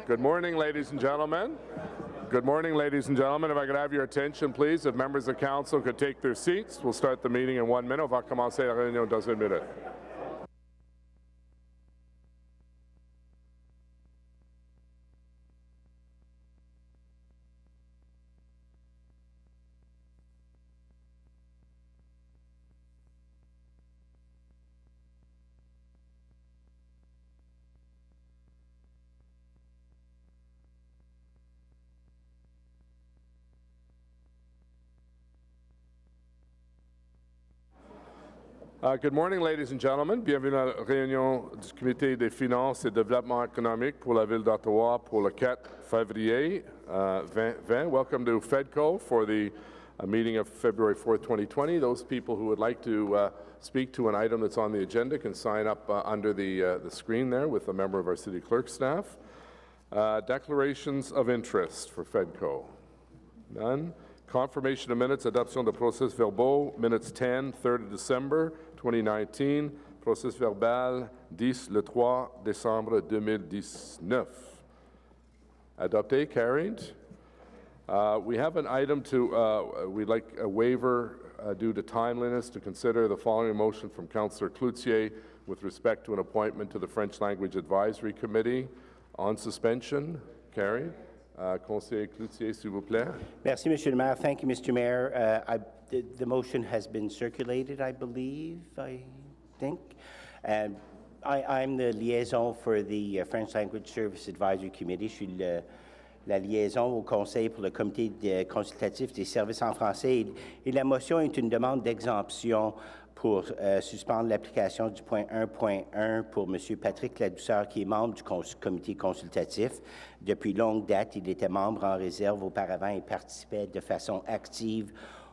Good morning, ladies and gentlemen. Good morning, ladies and gentlemen. If I could have your attention, please. If members of council could take their seats, we'll start the meeting in 1 minute. On va commencer la réunion dans 1 minute. Good morning, ladies and gentlemen. Bienvenue à la réunion du Comité des finances et développement économique pour la ville d'Ottawa pour le 4 février 2020. Welcome to FEDCO for the meeting of February 4th, 2020. Those people who would like to speak to an item that's on the agenda can sign up under the screen there with a member of our city clerk staff. Declarations of interest for FEDCO. None. Confirmation of minutes, adoption de procès verbaux, minutes 10, 3rd of December 2019, procès verbal 10 le 3 décembre 2019. Adopté, carried. We have an item to, we'd like a waiver due to timeliness to consider the following motion from Councillor Cloutier with respect to an appointment to the French Language Advisory Committee on suspension. Carried. Conseiller Cloutier, s'il vous plaît. Merci, Monsieur le Maire. Thank you, Mr. Mayor. The motion has been circulated, I think. And I'm the liaison for the French Language Service Advisory Committee. Je suis la liaison au Conseil pour le Comité consultatif des services en français. Et la motion est une demande d'exemption pour suspendre l'application du point 1.1 pour M. Patrick Ladouceur, qui est membre du comité consultatif. Depuis longue date, il était membre en réserve auparavant et participait de façon active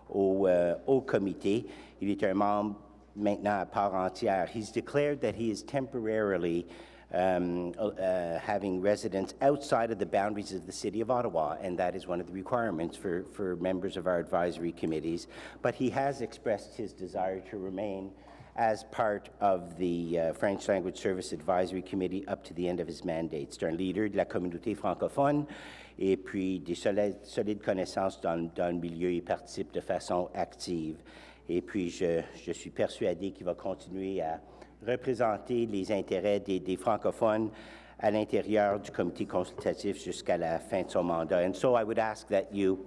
au comité. Il est un membre maintenant à part entière. He's declared that he is temporarily having residence outside of the boundaries of the City of Ottawa, and that is one of the requirements for members of our advisory committees. But he has expressed his desire to remain as part of the French Language Service Advisory Committee up to the end of his mandate. C'est un leader de la communauté francophone et puis des solides connaissances dans le milieu. Il participe de façon active. Et puis, je suis persuadé qu'il va continuer à représenter les intérêts des francophones à l'intérieur du comité consultatif jusqu'à la fin de son mandat. And so I would ask that you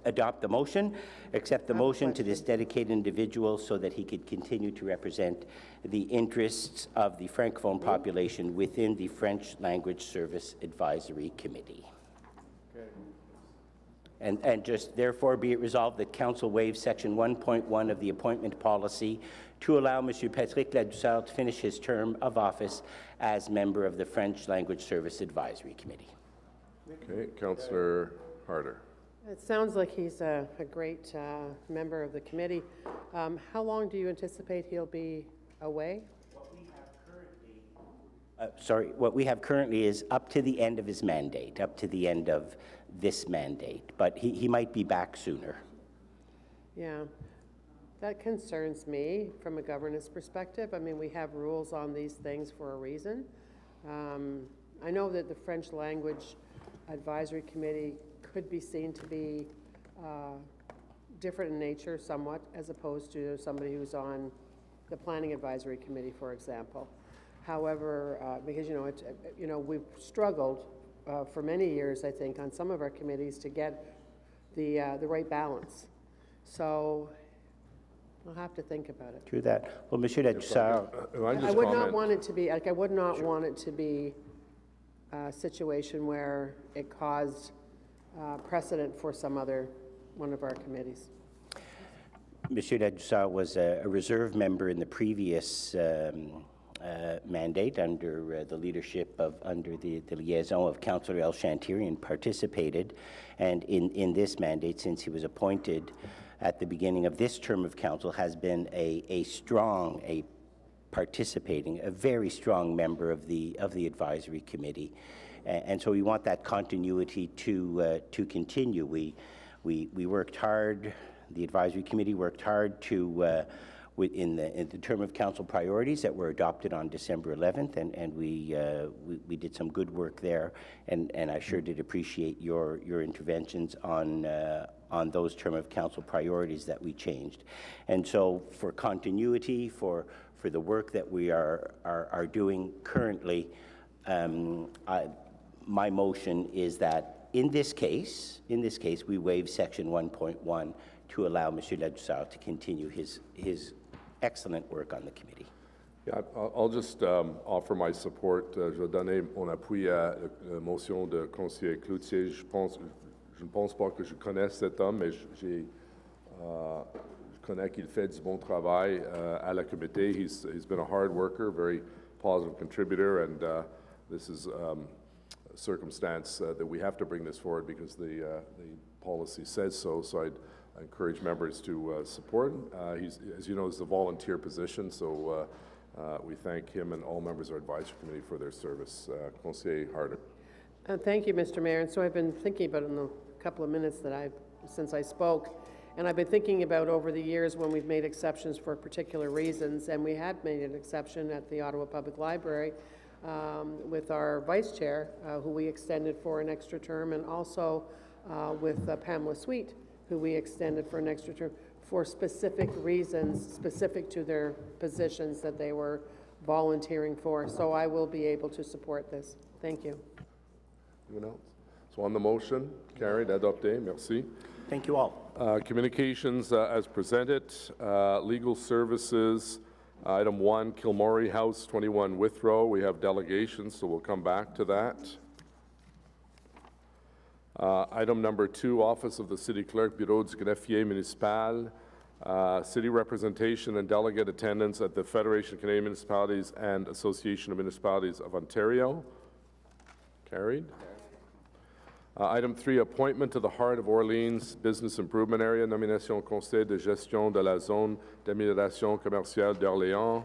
adopt the motion, accept the motion to this dedicated individual so that he could continue to represent the interests of the Francophone population within the French Language Service Advisory Committee. And just therefore be it resolved that Council waives Section 1.1 of the appointment policy to allow M. Patrick Ladouceur to finish his term of office as member of the French Language Service Advisory Committee. Okay, Councillor Harder. It sounds like he's a great member of the committee. How long do you anticipate he'll be away? What we have currently is up to the end of his mandate, up to the end of this mandate, but he might be back sooner. Yeah, that concerns me from a governance perspective. I mean, we have rules on these things for a reason. I know that the French Language Advisory Committee could be seen to be different in nature somewhat, as opposed to somebody who's on the Planning Advisory Committee, for example. However, because we've struggled for many years, I think, on some of our committees to get the right balance. So I'll have to think about it. True that. Well, Monsieur Ladouceur, I would not want it to be like I would not want it to be a situation where it caused precedent for one of our committees. Monsieur Ladouceur was a reserve member in the previous mandate under the leadership under the liaison of Councillor El Chantier, and participated. And in this mandate, since he was appointed at the beginning of this term of council, has been a very strong member of the advisory committee. And so we want that continuity to continue. We worked hard. The advisory committee worked hard to in the term of council priorities that were adopted on December 11th, and we did some good work there, and I sure did appreciate your interventions on those term of council priorities that we changed. And so for continuity, for the work that we are doing currently, my motion is that in this case, we waive section 1.1 to allow M. Ladouceur to continue his excellent work on the committee. Yeah, I'll just offer my support. Je vais donner mon appui à la motion de conseiller Cloutier. Je ne pense pas que je connaisse cet homme, mais je connais qu'il fait du bon travail à la comité. He's been a hard worker, very positive contributor, and this is a circumstance that we have to bring this forward because the policy says so. So I encourage members to support. He's, as you know, is a volunteer position, so we thank him and all members of our advisory committee for their service. Conseiller Harder. Thank you, Mr. Mayor. And so I've been thinking about it in the couple of minutes that since I spoke, and I've been thinking about over the years when we've made exceptions for particular reasons, and we had made an exception at the Ottawa Public Library with our vice chair, who we extended for an extra term, and also with Pamela Sweet, who we extended for an extra term for specific reasons, specific to their positions that they were volunteering for. So I will be able to support this. Thank you. Anyone else? So on the motion, carried, adopté. Merci. Thank you all. Communications as presented. Legal services. Item 1, Kilmorey House, 21 Withrow. We have delegations, so we'll come back to that. Item number 2, Office of the City Clerk, Bureau du Greffier Municipal. City representation and delegate attendance at the Federation of Canadian Municipalities and Association of Municipalities of Ontario. Carried. Item 3, appointment to the Heart of Orleans Business Improvement Area, nomination au Conseil de gestion de la zone d'amélioration commerciale d'Orléans.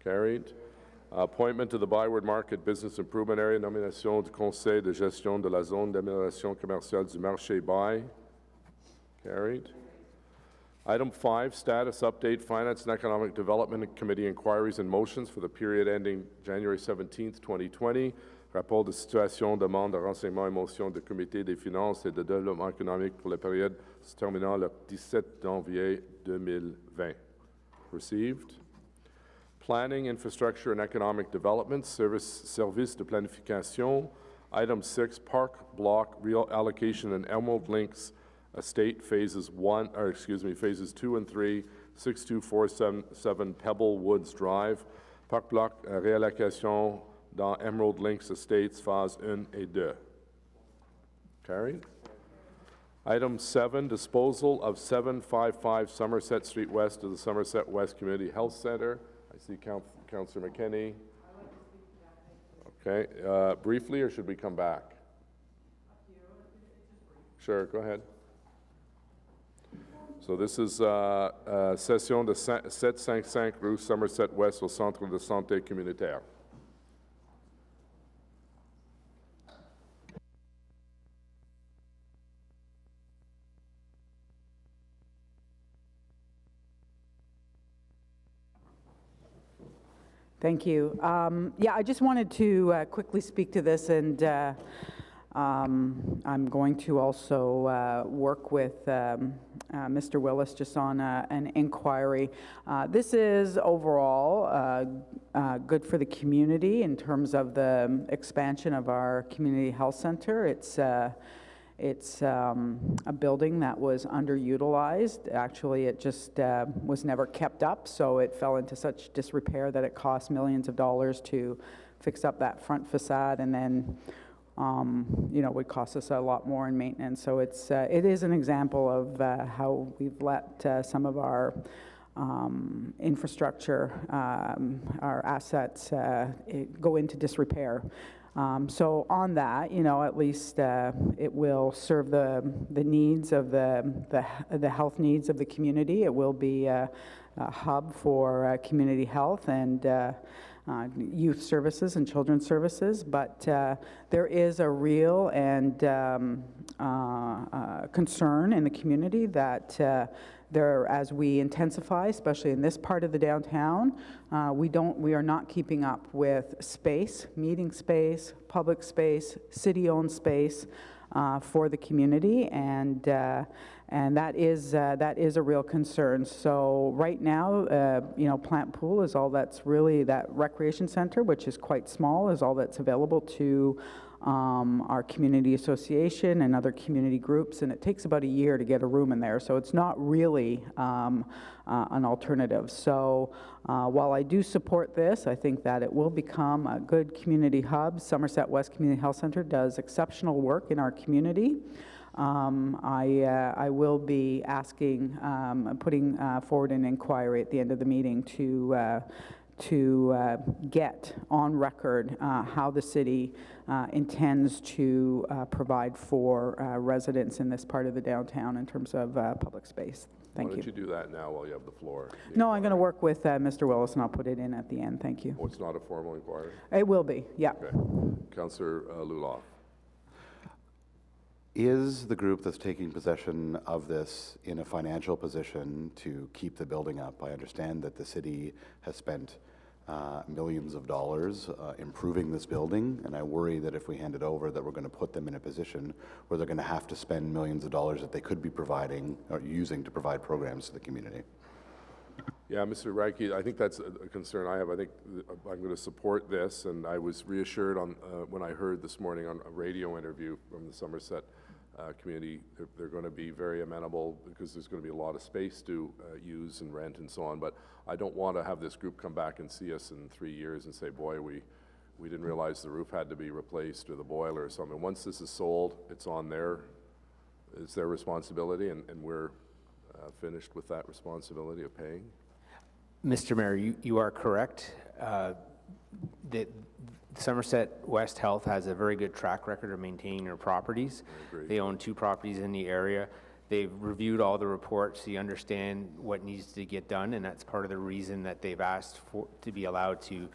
Carried. Appointment to the Byward Market Business Improvement Area, nomination du Conseil de gestion de la zone d'amélioration commerciale du Marché Bay. Carried. Item 5, status update, Finance and Economic Development Committee inquiries and motions for the period ending January 17th, 2020. Rapport de situation, demande de renseignements et motions du Comité des finances et de développement économique pour la période se terminant le 17 janvier 2020. Received. Planning, Infrastructure and Economic Development, Service de Planification. Item 6, Park Block Reallocation and Emerald Links Estate Phases 2 and 3, 6247 Pebble Woods Drive. Park Block Reallocation dans Emerald Links Estates, phase 1 et 2. Carried. Item 7, disposal of 755 Somerset Street West to the Somerset West Community Health Center. I see Councillor McKinney. Okay, briefly, or should we come back? Sure, go ahead. So this is session de 755 rue Somerset West au Centre de Santé Communautaire. Thank you. Yeah, I just wanted to quickly speak to this, and I'm going to also work with Mr. Willis just on an inquiry. This is overall good for the community in terms of the expansion of our community health center. It's a building that was underutilized. Actually, it just was never kept up, so it fell into such disrepair that it cost millions of dollars to fix up that front facade, and then would cost us a lot more in maintenance. So it is an example of how we've let some of our infrastructure, our assets go into disrepair. So on that, at least it will serve the needs of the health needs of the community. It will be hub for community health and youth services and children's services, but there is a real and concern in the community that as we intensify, especially in this part of the downtown, we are not keeping up with space, meeting space, public space, city-owned space for the community, and that is a real concern. So right now, Plant Pool is all that's really, that recreation center, which is quite small, is all that's available to our community association and other community groups, and it takes about a year to get a room in there, so it's not really an alternative. So while I do support this, I think that it will become a good community hub. Somerset West Community Health Center does exceptional work in our community. I will be asking, putting forward an inquiry at the end of the meeting to get on record how the city intends to provide for residents in this part of the downtown in terms of public space. Thank you. Why don't you do that now while you have the floor? No, I'm going to work with Mr. Willis, and I'll put it in at the end. Thank you. Oh, it's not a formal inquiry? It will be, yeah. Okay. Councillor Luloff. Is the group that's taking possession of this in a financial position to keep the building up? I understand that the city has spent millions of dollars improving this building, and I worry that if we hand it over that we're going to put them in a position where they're going to have to spend millions of dollars that they could be providing or using to provide programs to the community. Yeah, Mr. Reiki, I think that's a concern I have. I think I'm going to support this, and I was reassured on when I heard this morning on a radio interview from the Somerset community, they're going to be very amenable because there's going to be a lot of space to use and rent and so on. But I don't want to have this group come back and see us in 3 years and say, boy, we didn't realize the roof had to be replaced or the boiler or something. Once this is sold, it's their responsibility, and we're finished with that responsibility of paying. Mr. Mayor, you are correct. Somerset West Health has a very good track record of maintaining their properties. They own 2 properties in the area. They've reviewed all the reports. They understand what needs to get done, and that's part of the reason that they've asked to be allowed to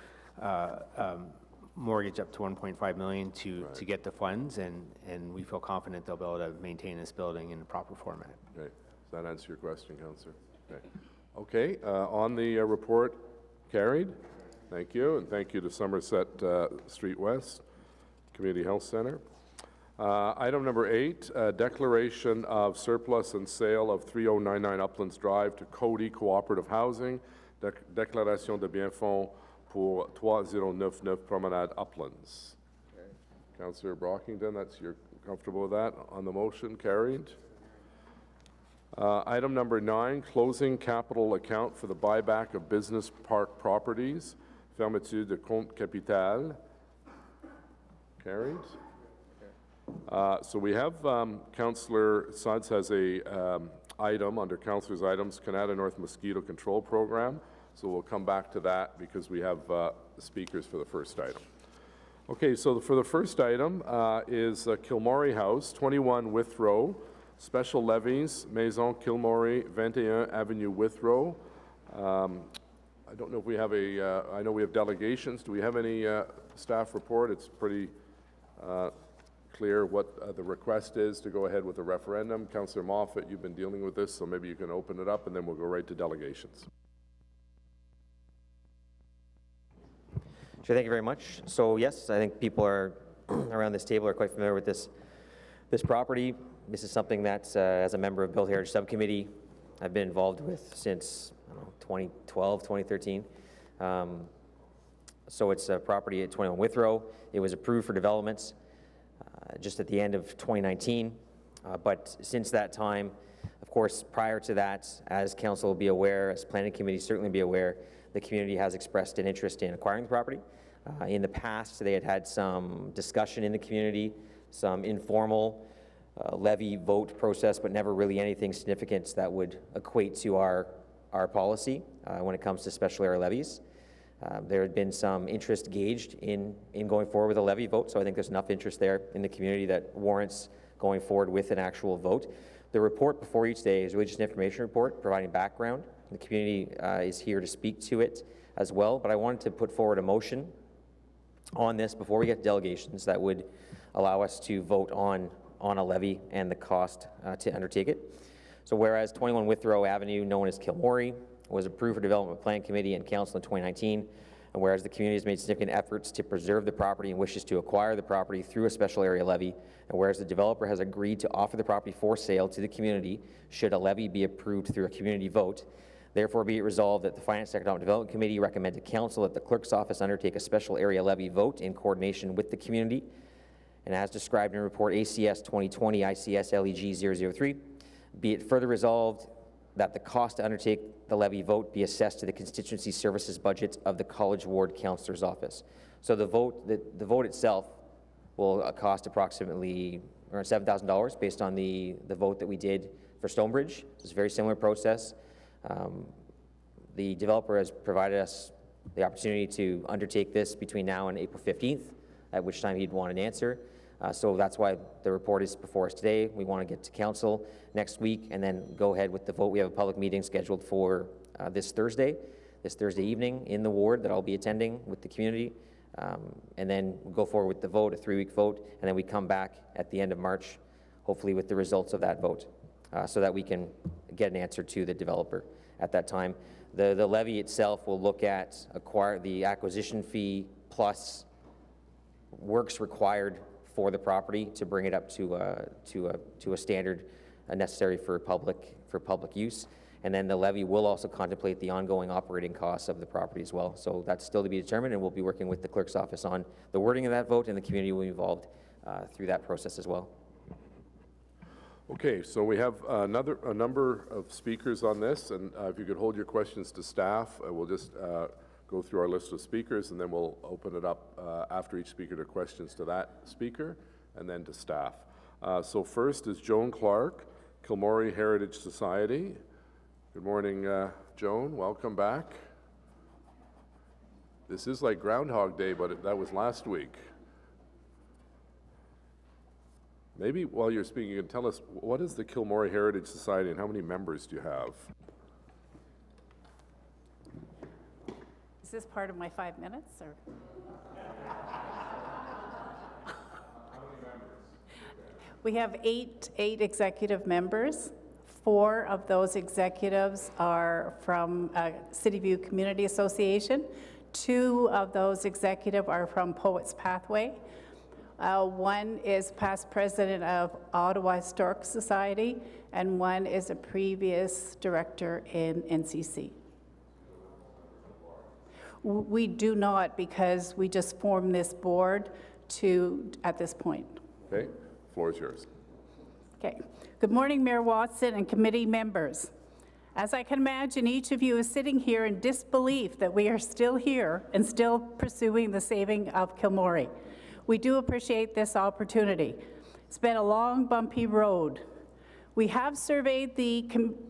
mortgage up to $1.5 million to get the funds, and we feel confident they'll be able to maintain this building in the proper format. Okay. Does that answer your question, Councillor? Okay. Okay. On the report, carried. Thank you, and thank you to Somerset Street West Community Health Center. Item number 8, declaration of surplus and sale of 3099 Uplands Drive to Cody Cooperative Housing. Déclaration de biens-fonds pour 3099 Promenade Uplands. Okay. Councillor Brockington, you're comfortable with that? On the motion, carried. Item number 9, closing capital account for the buyback of business park properties. Fermeture de compte capital. Carried. So we have Councillor Suds has a item under Councillor's items, Canada North Mosquito Control Program. So we'll come back to that because we have speakers for the first item. Okay, so for the first item is Kilmorey House, 21 Withrow, special levies, Maison Kilmorey, 21 Avenue Withrow. I don't know if we have I know we have delegations. Do we have any staff report? It's pretty clear what the request is to go ahead with the referendum. Councillor Moffat, you've been dealing with this, so maybe you can open it up and then we'll go right to delegations. Sure, thank you very much. So yes, I think people are around this table are quite familiar with this property. This is something that, as a member of Built Heritage Subcommittee, I've been involved with since 2012, 2013. So it's a property at 21 Withrow. It was approved for developments just at the end of 2019. But since that time, of course, prior to that, as council will be aware, as planning committee certainly be aware, the community has expressed an interest in acquiring the property. In the past, they had some discussion in the community, some informal levy vote process, but never really anything significant that would equate to our policy when it comes to special area levies. There had been some interest gauged in going forward with a levy vote, so I think there's enough interest there in the community that warrants going forward with an actual vote. The report before each day is really just an information report providing background The community is here to speak to it as well, but I wanted to put forward a motion on this before we get to delegations that would allow us to vote on a levy and the cost to undertake it. So whereas 21 Withrow Avenue, known as Kilmorey, was approved for Development Plan Committee and Council in 2019, and whereas the community has made significant efforts to preserve the property and wishes to acquire the property through a special area levy, and whereas the developer has agreed to offer the property for sale to the community should a levy be approved through a community vote, therefore be it resolved that the Finance and Economic Development Committee recommend to Council that the Clerk's Office undertake a special area levy vote in coordination with the community, and as described in Report ACS 2020 ICS LEG 003, be it further resolved that the cost to undertake the levy vote be assessed to the constituency services budget of the College Ward Councillor's Office. So the vote itself will cost approximately around $7,000 based on the vote that we did for Stonebridge. It's a very similar process. The developer has provided us the opportunity to undertake this between now and April 15th, at which time he'd want an answer. So that's why the report is before us today. We want to get to council next week and then go ahead with the vote. We have a public meeting scheduled for this Thursday evening in the ward that I'll be attending with the community. And then we'll go forward with the vote, a 3-week vote, and then we come back at the end of March, hopefully with the results of that vote, so that we can get an answer to the developer at that time. The levy itself will look at the acquisition fee plus works required for the property to bring it up to a standard necessary for public use. And then the levy will also contemplate the ongoing operating costs of the property as well. So that's still to be determined, and we'll be working with the clerk's office on the wording of that vote, and the community will be involved through that process as well. Okay, so we have a number of speakers on this, and if you could hold your questions to staff, we'll just go through our list of speakers, and then we'll open it up after each speaker to questions to that speaker and then to staff. So first is Joan Clark, Kilmorey Heritage Society. Good morning, Joan. Welcome back. This is like Groundhog Day, but that was last week. Maybe while you're speaking, you can tell us, what is the Kilmorey Heritage Society and how many members do you have? Is this part of my 5 minutes, or? We have eight executive members. 4 of those executives are from City View Community Association. 2 of those executives are from Poets Pathway. 1 is past president of Ottawa Historic Society, and 1 is a previous director in NCC. We do not, because we just formed this board at this point. Okay, floor is yours. Okay. Good morning, Mayor Watson and committee members. As I can imagine, each of you is sitting here in disbelief that we are still here and still pursuing the saving of Kilmorey. We do appreciate this opportunity. It's been a long, bumpy road. We have surveyed the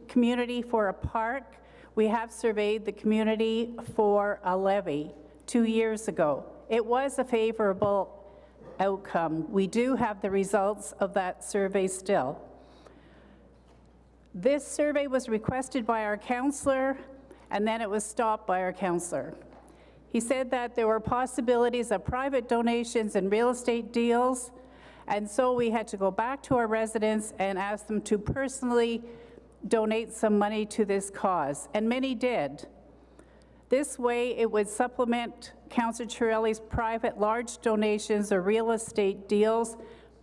community for a park. We have surveyed the community for a levy 2 years ago. It was a favorable outcome. We do have the results of that survey still. This survey was requested by our councillor, and then it was stopped by our councillor. He said that there were possibilities of private donations and real estate deals, and so we had to go back to our residents and ask them to personally donate some money to this cause, and many did. This way, it would supplement Councillor Chiarelli's private large donations or real estate deals,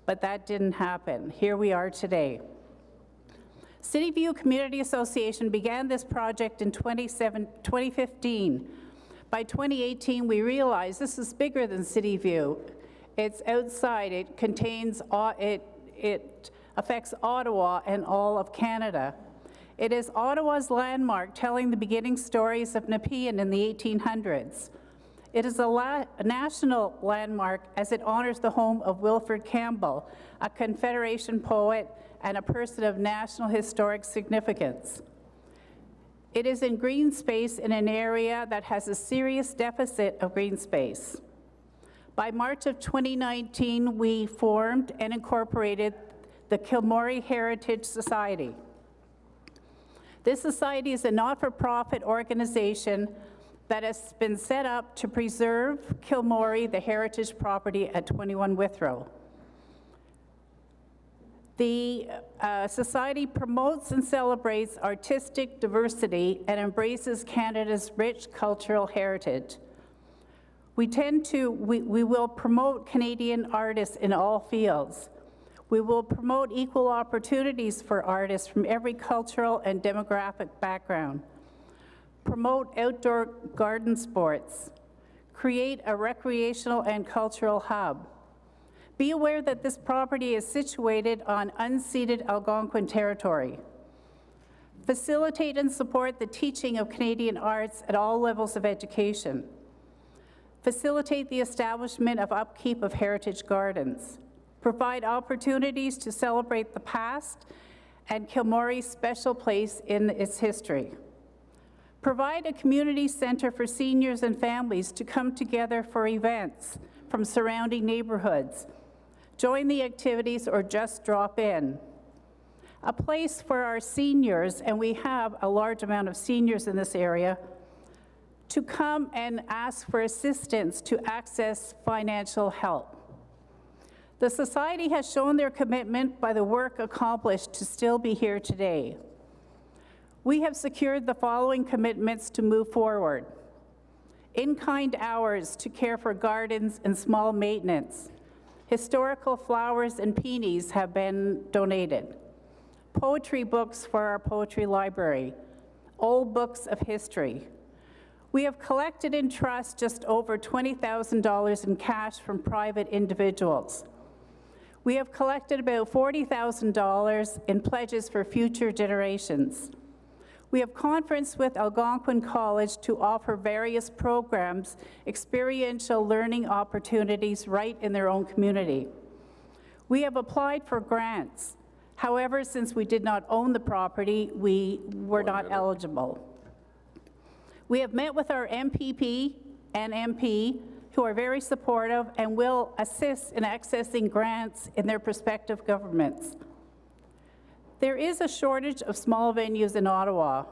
but that didn't happen. Here we are today. City View Community Association began this project in 2015. By 2018, we realized this is bigger than City View. It's outside. It contains, it affects Ottawa and all of Canada. It is Ottawa's landmark, telling the beginning stories of Nepean in the 1800s. It is a national landmark as it honors the home of Wilfred Campbell, a Confederation poet and a person of national historic significance. It is in green space in an area that has a serious deficit of green space. By March of 2019, we formed and incorporated the Kilmorey Heritage Society. This society is a not-for-profit organization that has been set up to preserve Kilmorey, the heritage property at 21 Withrow. The society promotes and celebrates artistic diversity and embraces Canada's rich cultural heritage. We will promote Canadian artists in all fields. We will promote equal opportunities for artists from every cultural and demographic background. Promote outdoor garden sports. Create a recreational and cultural hub. Be aware that this property is situated on unceded Algonquin territory. Facilitate and support the teaching of Canadian arts at all levels of education. Facilitate the establishment of upkeep of heritage gardens. Provide opportunities to celebrate the past and Kilmorey's special place in its history. Provide a community center for seniors and families to come together for events from surrounding neighborhoods. Join the activities or just drop in. A place for our seniors, and we have a large amount of seniors in this area, to come and ask for assistance to access financial help. The Society has shown their commitment by the work accomplished to still be here today. We have secured the following commitments to move forward. In-kind hours to care for gardens and small maintenance. Historical flowers and peonies have been donated. Poetry books for our poetry library. Old books of history. We have collected in trust just over $20,000 in cash from private individuals. We have collected about $40,000 in pledges for future generations. We have conferenced with Algonquin College to offer various programs, experiential learning opportunities right in their own community. We have applied for grants. However, since we did not own the property, we were not eligible. We have met with our MPP and MP, who are very supportive and will assist in accessing grants in their prospective governments. There is a shortage of small venues in Ottawa.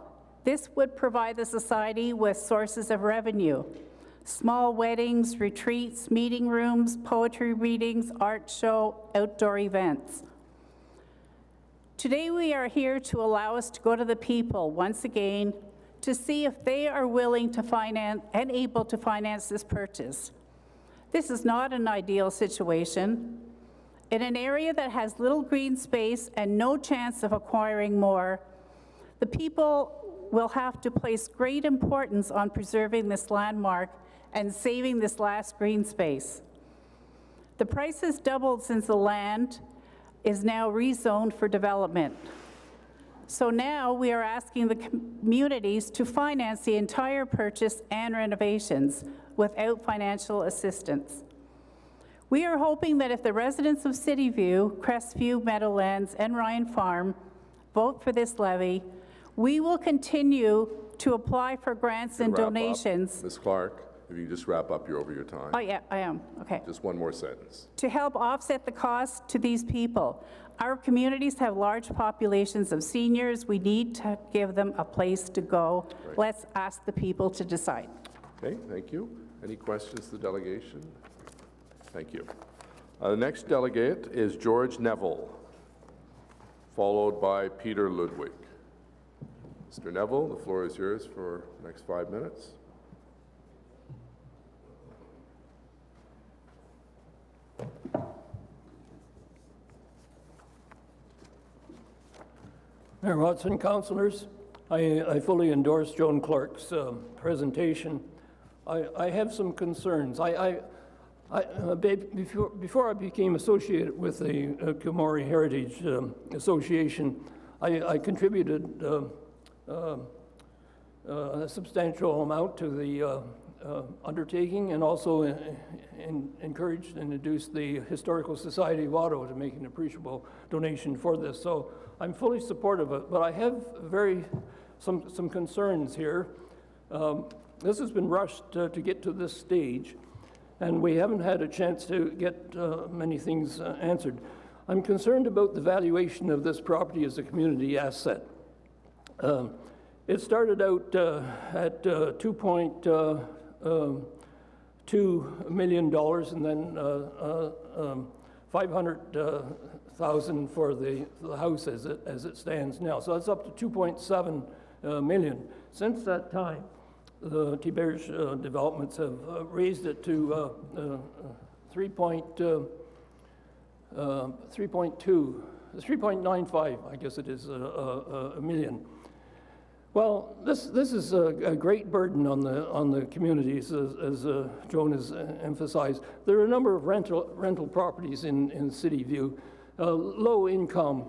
This would provide the Society with sources of revenue. Small weddings, retreats, meeting rooms, poetry readings, art show, outdoor events. Today we are here to allow us to go to the people once again to see if they are willing to finance and able to finance this purchase. This is not an ideal situation. In an area that has little green space and no chance of acquiring more, the people will have to place great importance on preserving this landmark and saving this last green space. The price has doubled since the land is now rezoned for development. So now we are asking the communities to finance the entire purchase and renovations without financial assistance. We are hoping that if the residents of Cityview, Crestview, Meadowlands, and Ryan Farm vote for this levy, we will continue to apply for grants and donations. Ms. Clark, if you just wrap up, you're over your time. Oh yeah, I am, okay. Just one more sentence. To help offset the cost to these people. Our communities have large populations of seniors. We need to give them a place to go. Right. Let's ask the people to decide. Okay, thank you. Any questions to the delegation? Thank you. The next delegate is George Neville, followed by Peter Ludwig. Mr. Neville, the floor is yours for the next 5 minutes. Mayor Watson, councillors, I fully endorse Joan Clark's presentation. I have some concerns. Before I became associated with the Kilmorey Heritage Association, I contributed a substantial amount to the undertaking, and also encouraged and induced the Historical Society of Ottawa to make an appreciable donation for this. So I'm fully supportive of it, but I have some concerns here. This has been rushed to get to this stage, and we haven't had a chance to get many things answered. I'm concerned about the valuation of this property as a community asset. It started out at $2.2 million, and then 500,000 for the house as it stands now. So that's up to 2.7 million. Since that time, the Tiberge developments have raised it to 3.95, I guess it is, a million. Well, this is a great burden on the communities, as Joan has emphasized. There are a number of rental properties in City View, low income.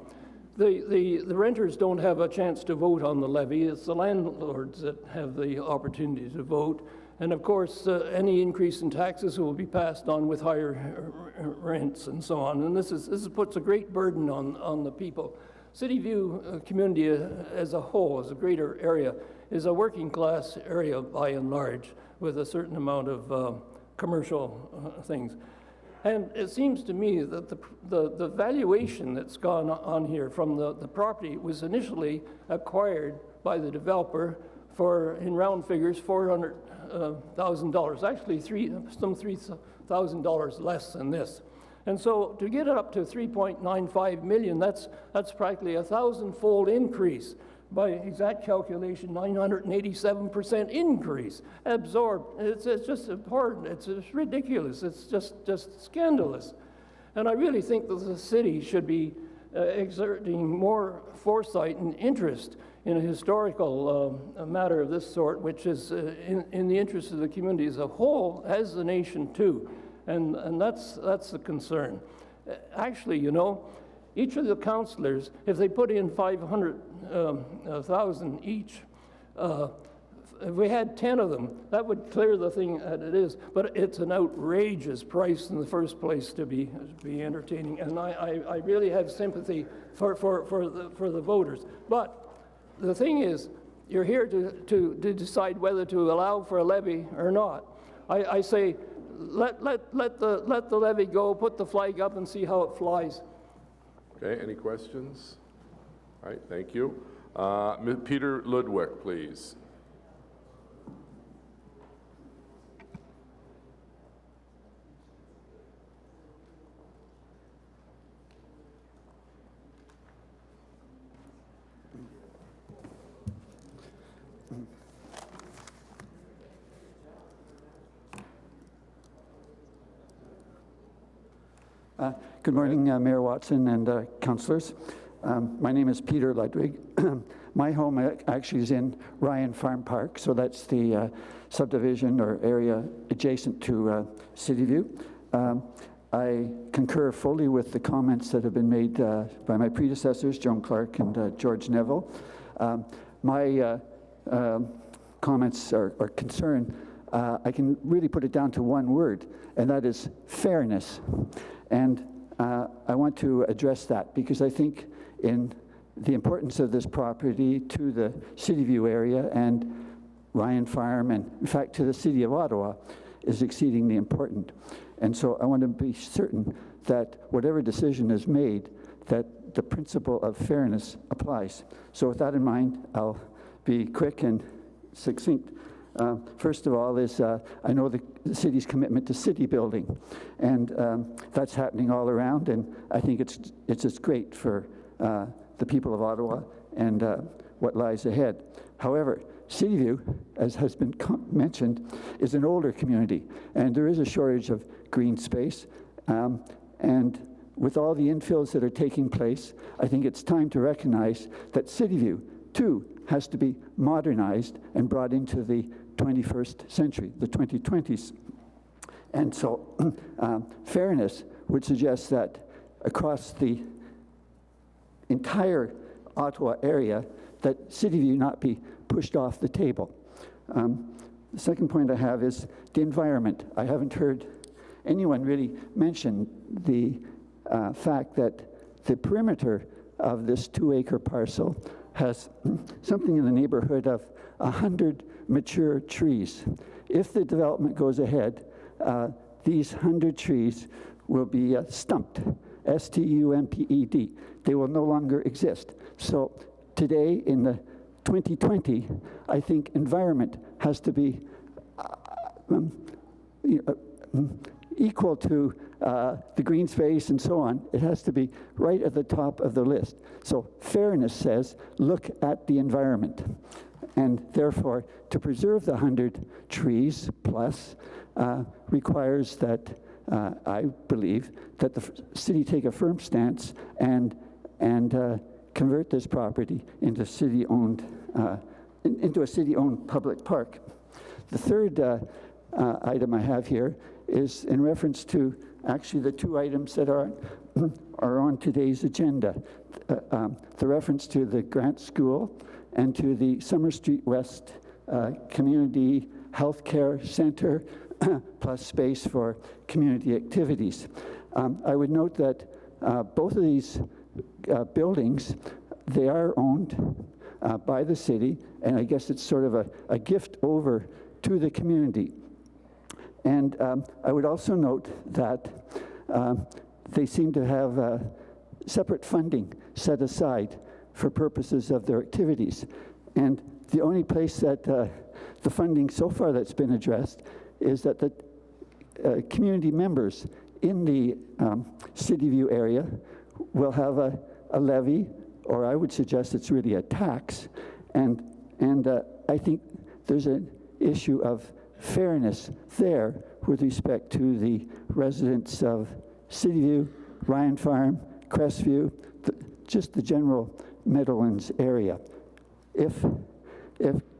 The renters don't have a chance to vote on the levy. It's the landlords that have the opportunity to vote. And of course, any increase in taxes will be passed on with higher rents and so on. And this puts a great burden on the people. City View community as a whole, as a greater area, is a working class area by and large, with a certain amount of commercial things. And it seems to me that the valuation that's gone on here from the property was initially acquired by the developer for, in round figures, $400,000, actually some $3,000 less than this. And so to get it up to 3.95 million, that's practically a 1,000-fold increase. By exact calculation, 987% increase absorbed. It's just abhorrent. It's ridiculous. It's just scandalous. And I really think that the city should be exerting more foresight and interest in a historical matter of this sort, which is in the interest of the community as a whole, as the nation too. And that's the concern. Actually, you know, each of the councillors, if they put in 500,000 each, if we had 10 of them, that would clear the thing that it is. But it's an outrageous price in the first place to be entertaining. And I really have sympathy for the voters. But the thing is, you're here to decide whether to allow for a levy or not. I say, let the levy go, put the flag up and see how it flies. Okay, any questions? All right, thank you. Peter Ludwig, please. Good morning, Mayor Watson and councillors. My name is Peter Ludwig. My home actually is in Ryan Farm Park, so that's the subdivision or area adjacent to City View. I concur fully with the comments that have been made by my predecessors, Joan Clark and George Neville. My comments or concern, I can really put it down to one word, and that is fairness. And I want to address that because I think in the importance of this property to the City View area and Ryan Farm, and in fact to the City of Ottawa, is exceedingly important. And so I want to be certain that whatever decision is made, that the principle of fairness applies. So with that in mind, I'll be quick and succinct. First of all is, I know the city's commitment to city building, and that's happening all around, and I think it's just great for the people of Ottawa and what lies ahead. However, City View, as has been mentioned, is an older community, and there is a shortage of green space, and with all the infills that are taking place, I think it's time to recognize that City View, too, has to be modernized and brought into the 21st century, the 2020s. And so fairness would suggest that across the entire Ottawa area, that City View not be pushed off the table. The second point I have is the environment. I haven't heard anyone really mention the fact that the perimeter of this 2-acre parcel has something in the neighborhood of 100 mature trees. If the development goes ahead, these 100 trees will be stumped, S-T-U-M-P-E-D. They will no longer exist. So today, in the 2020, I think environment has to be equal to the green space and so on. It has to be right at the top of the list. So fairness says, look at the environment. And therefore, to preserve the 100 trees plus requires that, I believe, that the city take a firm stance and convert this property into city-owned, into a city-owned public park. The third item I have here is in reference to actually the two items that are on today's agenda. The reference to the Grant School and to the Summer Street West Community Healthcare Center plus space for community activities. I would note that both of these buildings, they are owned by the city, and I guess it's sort of a gift over to the community. And I would also note that they seem to have separate funding set aside for purposes of their activities. And the only place that the funding so far that's been addressed is that the community members in the City View area will have a levy, or I would suggest it's really a tax. And I think there's an issue of fairness there with respect to the residents of City View, Ryan Farm, Crestview, just the general Meadowlands area. If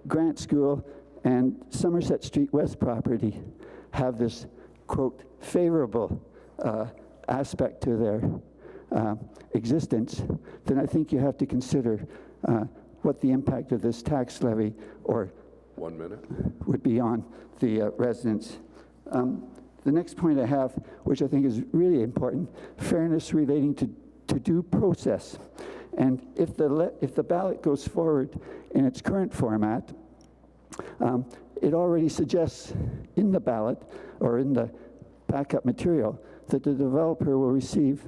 Grant School and Somerset Street West property have this, quote, favorable aspect to their existence, then I think you have to consider what the impact of this tax levy or 1 minute. would be on the residents. The next point I have, which I think is really important, fairness relating to due process. And if the ballot goes forward in its current format, it already suggests in the ballot or in the backup material that the developer will receive,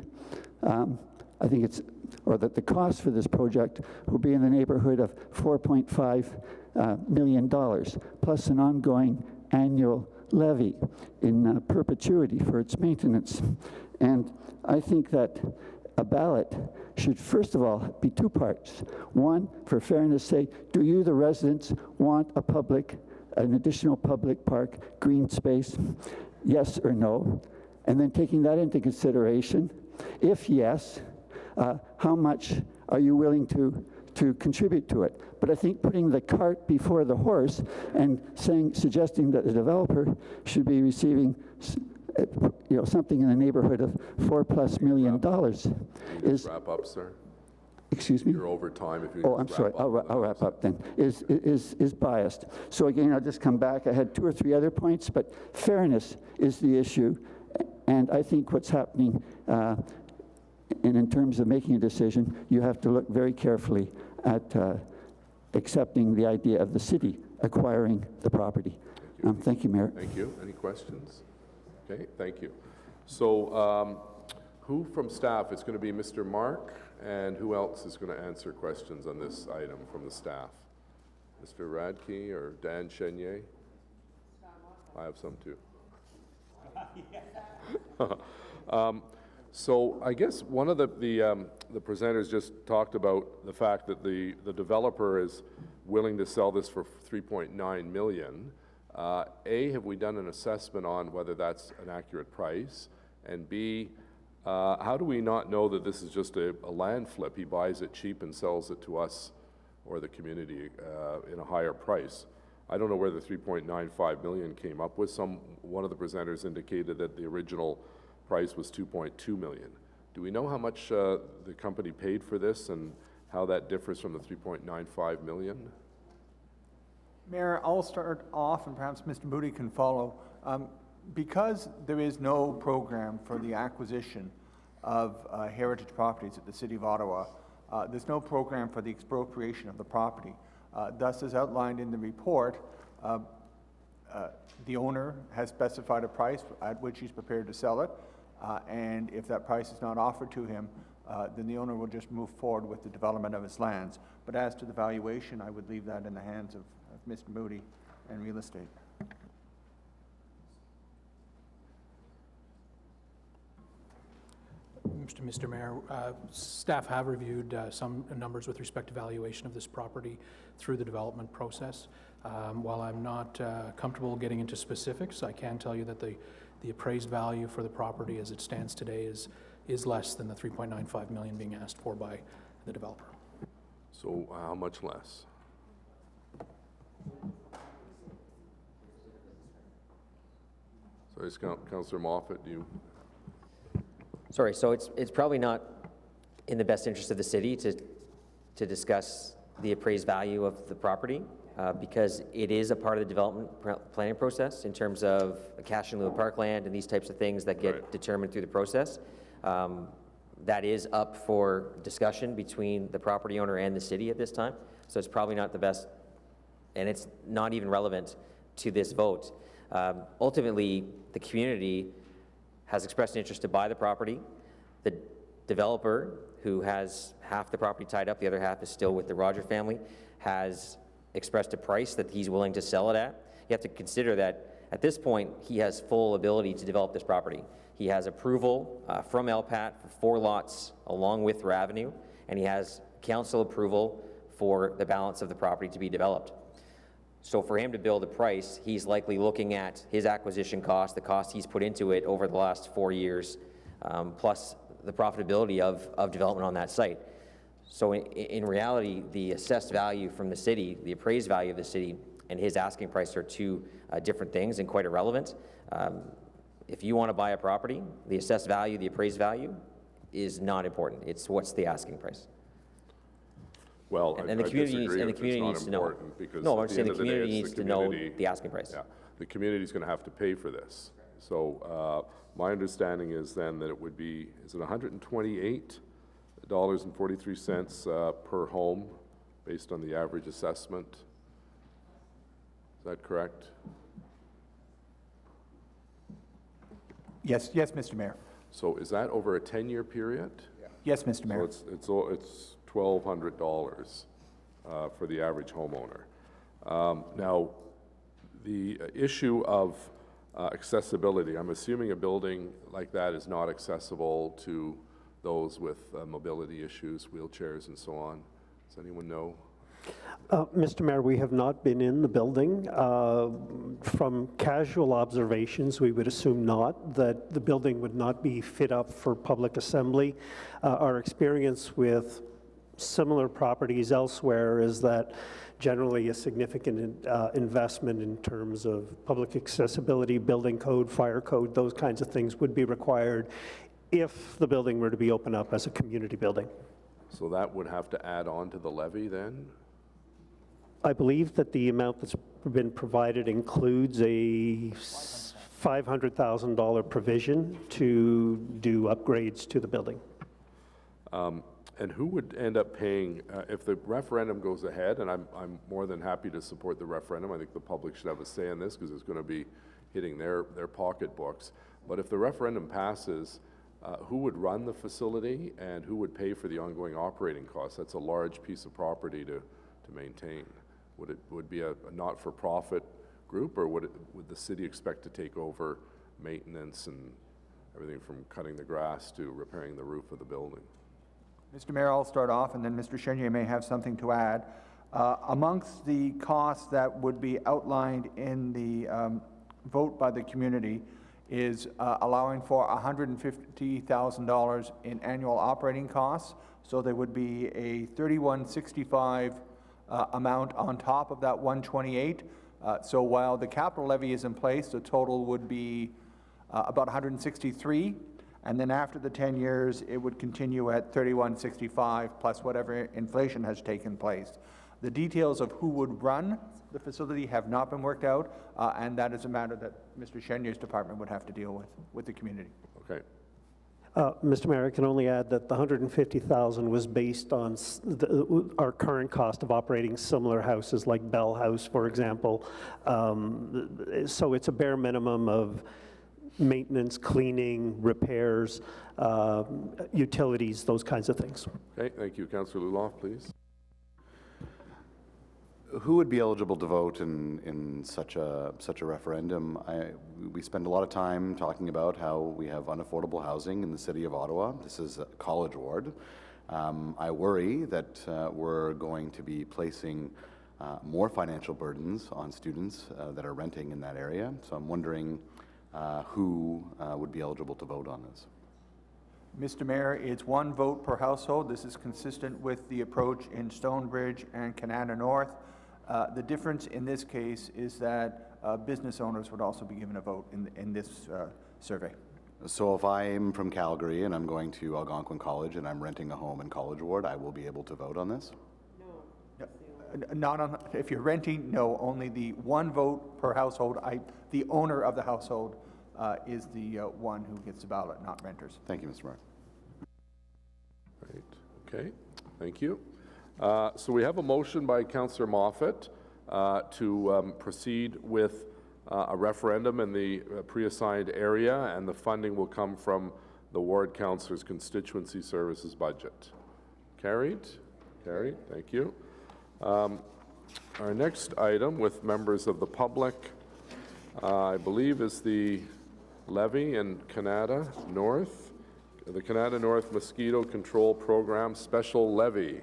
I think it's, or that the cost for this project will be in the neighborhood of $4.5 million, plus an ongoing annual levy in perpetuity for its maintenance. And I think that a ballot should first of all be two parts. One, for fairness sake, do you, the residents, want an additional public park, green space? Yes or no? And then taking that into consideration, if yes, how much are you willing to contribute to it? But I think putting the cart before the horse and suggesting that the developer should be receiving something in the neighborhood of $4+ million is... Wrap up, sir. Excuse me? You're over time. If you I'm sorry. I'll wrap up then. Is biased. So again, I'll just come back. I had 2 or 3 other points, but fairness is the issue. And I think what's happening in terms of making a decision, you have to look very carefully at accepting the idea of the city acquiring the property. Thank you, Mayor. Thank you. Any questions? Okay, thank you. So who from staff? It's going to be Mr. Mark, and who else is going to answer questions on this item from the staff? Mr. Radke or Dan Chenier? I have some too. So I guess one of the presenters just talked about the fact that the developer is willing to sell this for $3.9 million. A, have we done an assessment on whether that's an accurate price? And B, how do we not know that this is just a land flip? He buys it cheap and sells it to us or the community in a higher price. I don't know where the $3.95 million came up with. One of the presenters indicated that the original price was $2.2 million. Do we know how much the company paid for this and how that differs from the $3.95 million? Mayor, I'll start off and perhaps Mr. Moody can follow. Because there is no program for the acquisition of heritage properties at the City of Ottawa, there's no program for the expropriation of the property. Thus, as outlined in the report, the owner has specified a price at which he's prepared to sell it, and if that price is not offered to him, then the owner will just move forward with the development of his lands. But as to the valuation, I would leave that in the hands of Mr. Moody and real estate. Mr. Mayor, staff have reviewed some numbers with respect to valuation of this property through the development process. While I'm not comfortable getting into specifics, I can tell you that the appraised value for the property as it stands today is less than the $3.95 million being asked for by the developer. So how much less? So Councillor Moffat, do you? Sorry, so it's probably not in the best interest of the city to discuss the appraised value of the property because it is a part of the development planning process in terms of cash in lieu of parkland and these types of things that get determined through the process. That is up for discussion between the property owner and the city at this time. So it's probably not the best, and it's not even relevant to this vote. Ultimately, the community has expressed an interest to buy the property. The developer, who has half the property tied up, the other half is still with the Roger family, has expressed a price that he's willing to sell it at. You have to consider that at this point, he has full ability to develop this property. He has approval from LPAT for 4 lots along Withrow Avenue, and he has council approval for the balance of the property to be developed. So for him to build a price, he's likely looking at his acquisition cost, the cost he's put into it over the last 4 years, plus the profitability of development on that site. So in reality, the assessed value from the city, the appraised value of the city, and his asking price are two different things and quite irrelevant. If you want to buy a property, the assessed value, the appraised value is not important. It's what's the asking price. Well, and the community needs to know. No, I'm saying the community needs to know the asking price. Yeah, the community is going to have to pay for this. So my understanding is then that it would be, is it $128.43 per home based on the average assessment? Is that correct? Yes, Mr. Mayor. So is that over a 10-year period? Yes, Mr. Mayor. So it's $1,200 for the average homeowner. Now, the issue of accessibility, I'm assuming a building like that is not accessible to those with mobility issues, wheelchairs and so on. Does anyone know? Mr. Mayor, we have not been in the building. From casual observations, we would assume not, that the building would not be fit up for public assembly. Our experience with similar properties elsewhere is that generally a significant investment in terms of public accessibility, building code, fire code, those kinds of things would be required if the building were to be opened up as a community building. So that would have to add on to the levy then? I believe that the amount that's been provided includes a $500,000 provision to do upgrades to the building. And who would end up paying, if the referendum goes ahead, and I'm more than happy to support the referendum, I think the public should have a say in this because it's going to be hitting their pocketbooks. But if the referendum passes, who would run the facility and who would pay for the ongoing operating costs? That's a large piece of property to maintain. Would it be a not-for-profit group, or would the city expect to take over maintenance and everything from cutting the grass to repairing the roof of the building? Mr. Mayor, I'll start off, and then Mr. Chenier may have something to add. Amongst the costs that would be outlined in the vote by the community is allowing for $150,000 in annual operating costs. So there would be a $3165 amount on top of that 128. So while the capital levy is in place, the total would be about 163. And then after the 10 years, it would continue at 3165 plus whatever inflation has taken place. The details of who would run the facility have not been worked out, and that is a matter that Mr. Chenier's department would have to deal with the community. Okay. Mr. Mayor, I can only add that the $150,000 was based on our current cost of operating similar houses like Bell House, for example. So it's a bare minimum of maintenance, cleaning, repairs, utilities, those kinds of things. Okay, thank you. Councillor Luloff, please. Who would be eligible to vote in such a referendum? We spend a lot of time talking about how we have unaffordable housing in the city of Ottawa. This is a college ward. I worry that we're going to be placing more financial burdens on students that are renting in that area. So I'm wondering who would be eligible to vote on this. Mr. Mayor, it's one vote per household. This is consistent with the approach in Stonebridge and Canada North. The difference in this case is that business owners would also be given a vote in this survey. So if I'm from Calgary and I'm going to Algonquin College and I'm renting a home in College Ward, I will be able to vote on this? No. Not on, if you're renting, no, only the one vote per household. The owner of the household is the one who gets the ballot, not renters. Thank you, Mr. Mayor. Right. Okay, thank you. So we have a motion by Councillor Moffat to proceed with a referendum in the pre-assigned area, and the funding will come from the ward councillor's constituency services budget. Carried? Carried, thank you. Our next item with members of the public, I believe, is the levy in Canada North, the Canada North Mosquito Control Program Special Levy.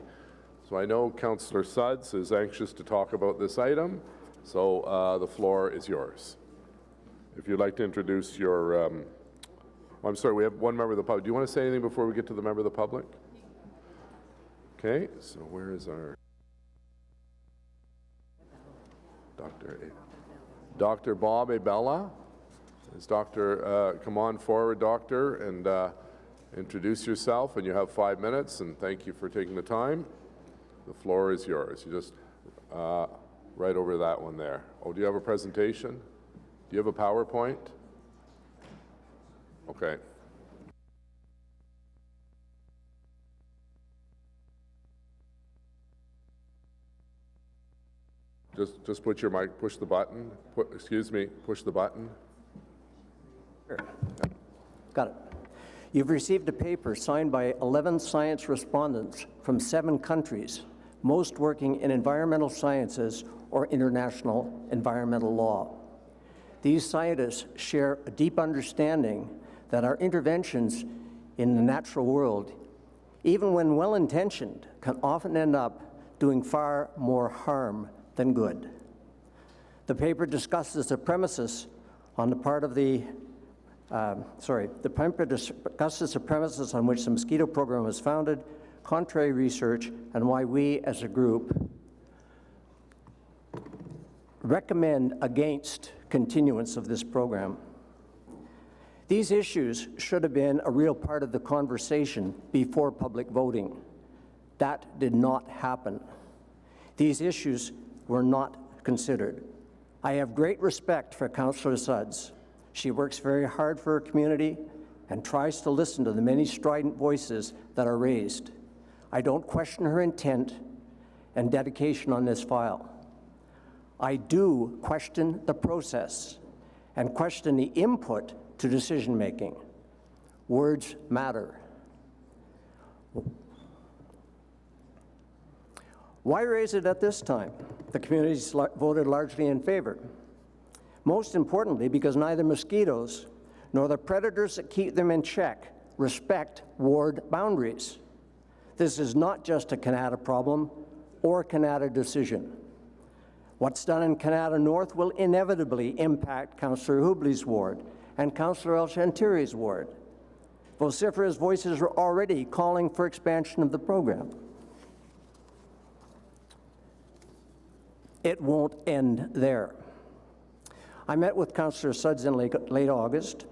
So I know Councillor Suds is anxious to talk about this item, so the floor is yours. If you'd like to introduce your, I'm sorry, we have one member of the public. Do you want to say anything before we get to the member of the public? Okay, so where is our Dr. Bob Abella? Come on forward, doctor, and introduce yourself, and you have 5 minutes, and thank you for taking the time. The floor is yours. You just right over that one there. Oh, do you have a presentation? Do you have a PowerPoint? Okay. Just put your mic, push the button. Push the button. Sure. Got it. You've received a paper signed by 11 science respondents from 7 countries, most working in environmental sciences or international environmental law. These scientists share a deep understanding that our interventions in the natural world, even when well-intentioned, can often end up doing far more harm than good. The paper discusses the premises on the part of the paper discusses the premises on which the mosquito program was founded, contrary research, and why we as a group recommend against continuance of this program. These issues should have been a real part of the conversation before public voting. That did not happen. These issues were not considered. I have great respect for Councillor Suds. She works very hard for her community and tries to listen to the many strident voices that are raised. I don't question her intent and dedication on this file. I do question the process and question the input to decision-making. Words matter. Why raise it at this time? The community's voted largely in favor. Most importantly, because neither mosquitoes nor the predators that keep them in check respect ward boundaries. This is not just a Canada problem or a Canada decision. What's done in Canada North will inevitably impact Councillor Hubley's ward and Councillor El Chantiri's ward. Vociferous voices are already calling for expansion of the program. It won't end there. I met with Councillor Suds in late August.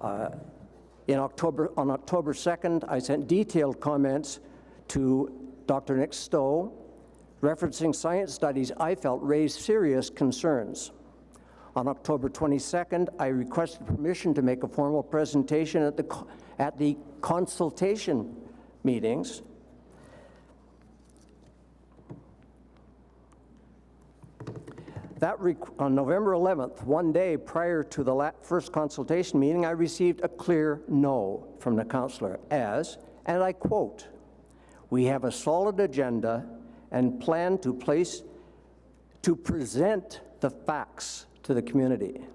On October 2nd, I sent detailed comments to Dr. Nick Stowe, referencing science studies I felt raised serious concerns. On October 22nd, I requested permission to make a formal presentation at the consultation meetings. On November 11th, one day prior to the first consultation meeting, I received a clear no from the councillor as, and I quote, "We have a solid agenda and plan to present the facts to the community."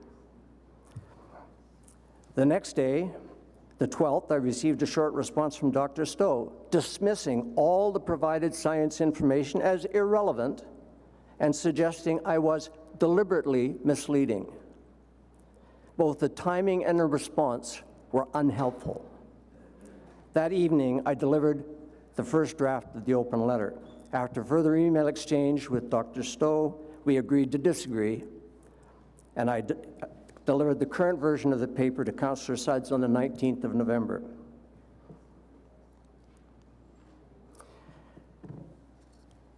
The next day, the 12th, I received a short response from Dr. Stowe, dismissing all the provided science information as irrelevant and suggesting I was deliberately misleading. Both the timing and the response were unhelpful. That evening, I delivered the first draft of the open letter. After further email exchange with Dr. Stowe, we agreed to disagree, and I delivered the current version of the paper to Councillor Sudds on the 19th of November.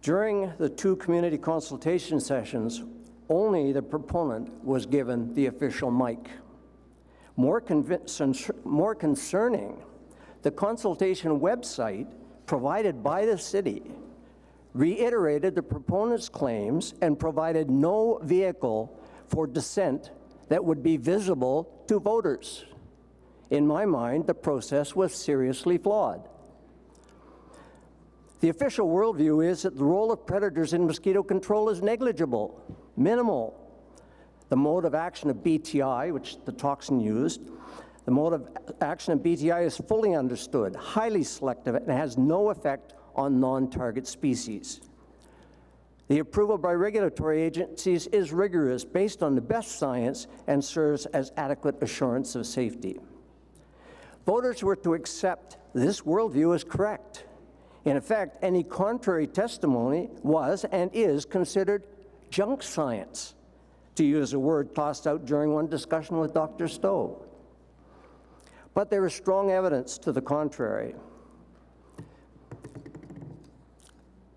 During the 2 community consultation sessions, only the proponent was given the official mic. More concerning, the consultation website provided by the city reiterated the proponent's claims and provided no vehicle for dissent that would be visible to voters. In my mind, the process was seriously flawed. The official worldview is that the role of predators in mosquito control is negligible, minimal. The mode of action of BTI, which the toxin used, the mode of action of BTI is fully understood, highly selective, and has no effect on non-target species. The approval by regulatory agencies is rigorous, based on the best science, and serves as adequate assurance of safety. Voters were to accept this worldview as correct. In effect, any contrary testimony was and is considered junk science, to use a word tossed out during one discussion with Dr. Stowe. But there is strong evidence to the contrary.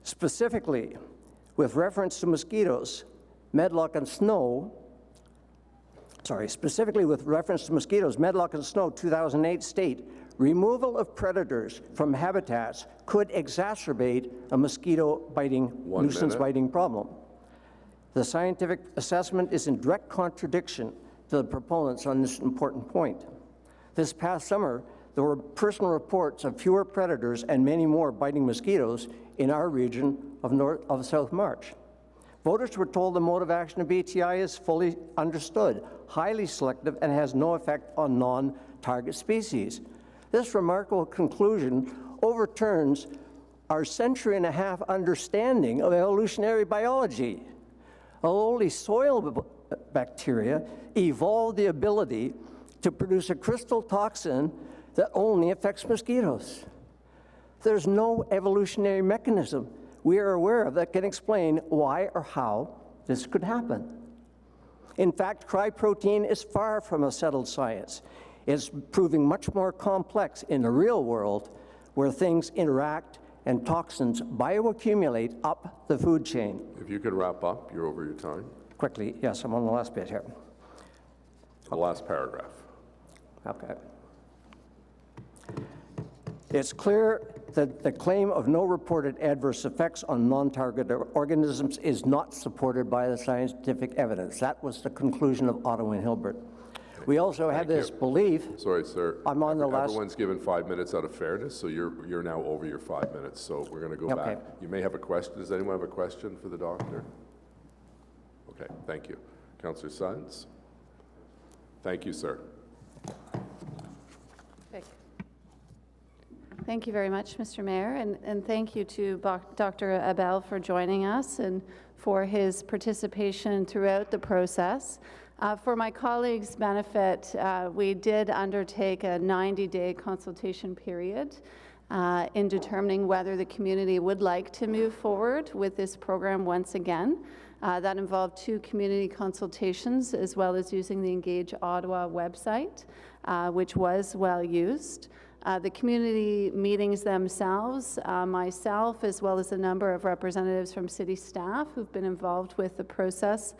Specifically, with reference to mosquitoes, Medlock and Snow, specifically with reference to mosquitoes, Medlock and Snow 2008 state, removal of predators from habitats could exacerbate a nuisance biting problem. The scientific assessment is in direct contradiction to the proponents on this important point. This past summer, there were personal reports of fewer predators and many more biting mosquitoes in our region of South March. Voters were told the mode of action of BTI is fully understood, highly selective, and has no effect on non-target species. This remarkable conclusion overturns our century-and-a-half understanding of evolutionary biology. A lowly soil bacteria evolved the ability to produce a crystal toxin that only affects mosquitoes. There's no evolutionary mechanism we are aware of that can explain why or how this could happen. In fact, cry protein is far from a settled science. It's proving much more complex in the real world, where things interact and toxins bioaccumulate up the food chain. If you could wrap up, you're over your time. Quickly, yes, I'm on the last bit here. The last paragraph. Okay. It's clear that the claim of no reported adverse effects on non-target organisms is not supported by the scientific evidence. That was the conclusion of Otto and Hilbert. We also had this belief. Sorry, sir. I'm on the last. Everyone's given 5 minutes out of fairness, so you're now over your 5 minutes. So we're going to go back. You may have a question. Does anyone have a question for the doctor? Okay, thank you. Councillor Sons. Thank you, sir. Thank you very much, Mr. Mayor, and thank you to Dr. Abel for joining us and for his participation throughout the process. For my colleagues' benefit, we did undertake a 90-day consultation period in determining whether the community would like to move forward with this program once again. That involved 2 community consultations, as well as using the Engage Ottawa website, which was well used. The community meetings themselves, myself, as well as a number of representatives from city staff who've been involved with the process,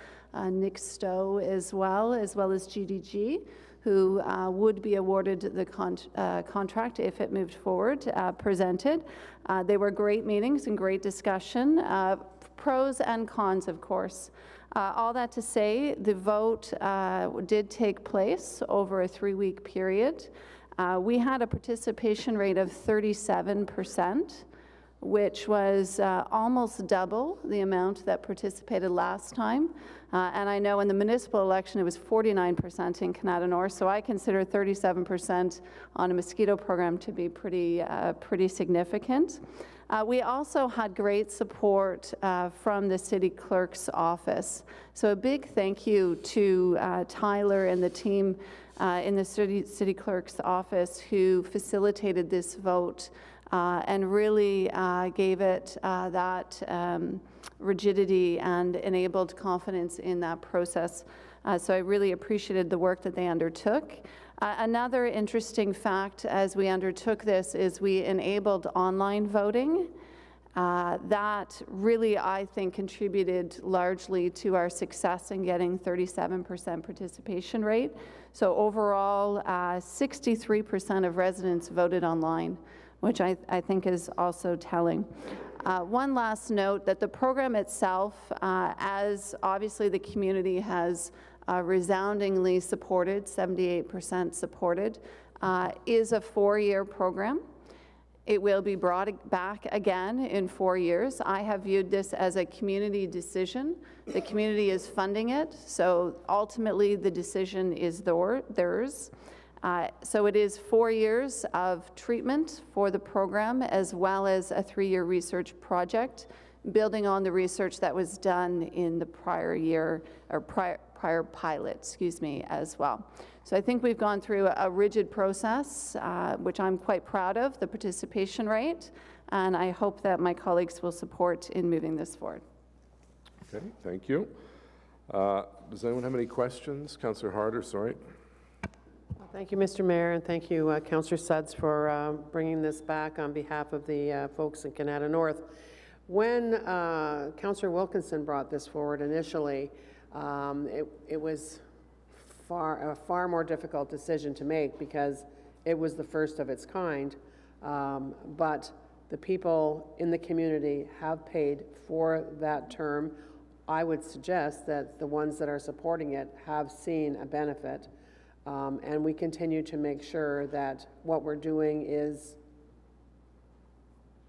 Nick Stowe as well as GDG, who would be awarded the contract if it moved forward, presented. They were great meetings and great discussion. pros and cons, of course. All that to say, the vote did take place over a 3-week period. We had a participation rate of 37%, which was almost double the amount that participated last time. And I know in the municipal election it was 49% in Canada North, so I consider 37% on a mosquito program to be pretty significant. We also had great support from the city clerk's office. So a big thank you to Tyler and the team in the city clerk's office who facilitated this vote and really gave it that rigidity and enabled confidence in that process. So I really appreciated the work that they undertook. Another interesting fact as we undertook this is we enabled online voting. That really, I think, contributed largely to our success in getting 37% participation rate. So overall, 63% of residents voted online, which I think is also telling. One last note that the program itself, as obviously the community has resoundingly supported, 78% supported, is a 4-year program. It will be brought back again in 4 years. I have viewed this as a community decision. The community is funding it, so ultimately the decision is theirs. So it is 4 years of treatment for the program, as well as a 3-year research project, building on the research that was done in the prior year, or prior pilot, excuse me, as well. So I think we've gone through a rigid process, which I'm quite proud of, the participation rate, and I hope that my colleagues will support in moving this forward. Okay, thank you. Does anyone have any questions? Councillor Harder, sorry. Thank you, Mr. Mayor, and thank you, Councillor Sudds, for bringing this back on behalf of the folks in Canada North. When Councillor Wilkinson brought this forward initially, it was a far more difficult decision to make because it was the first of its kind, but the people in the community have paid for that term. I would suggest that the ones that are supporting it have seen a benefit. And we continue to make sure that what we're doing is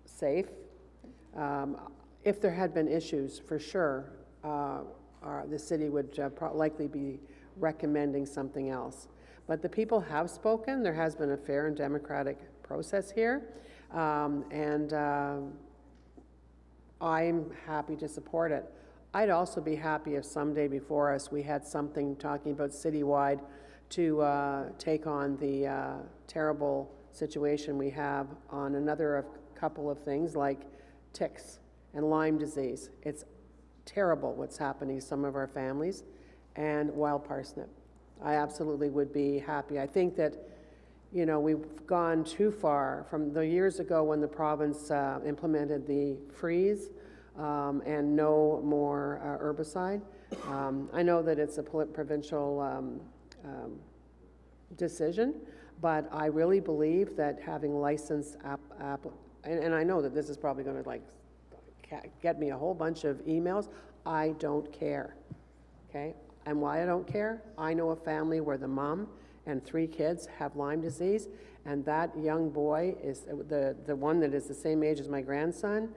safe. If there had been issues, for sure, the city would likely be recommending something else. But the people have spoken. There has been a fair and democratic process here. And I'm happy to support it. I'd also be happy if someday before us we had something talking about citywide to take on the terrible situation we have on another couple of things like ticks and Lyme disease. It's terrible what's happening to some of our families, and wild parsnip. I absolutely would be happy. I think that, you know, we've gone too far from the years ago when the province implemented the freeze and no more herbicide. I know that it's a provincial decision, but I really believe that having licensed and I know that this is probably going to like get me a whole bunch of emails. I don't care, okay? And why I don't care? I know a family where the mom and 3 kids have Lyme disease, and that young boy is the one that is the same age as my grandson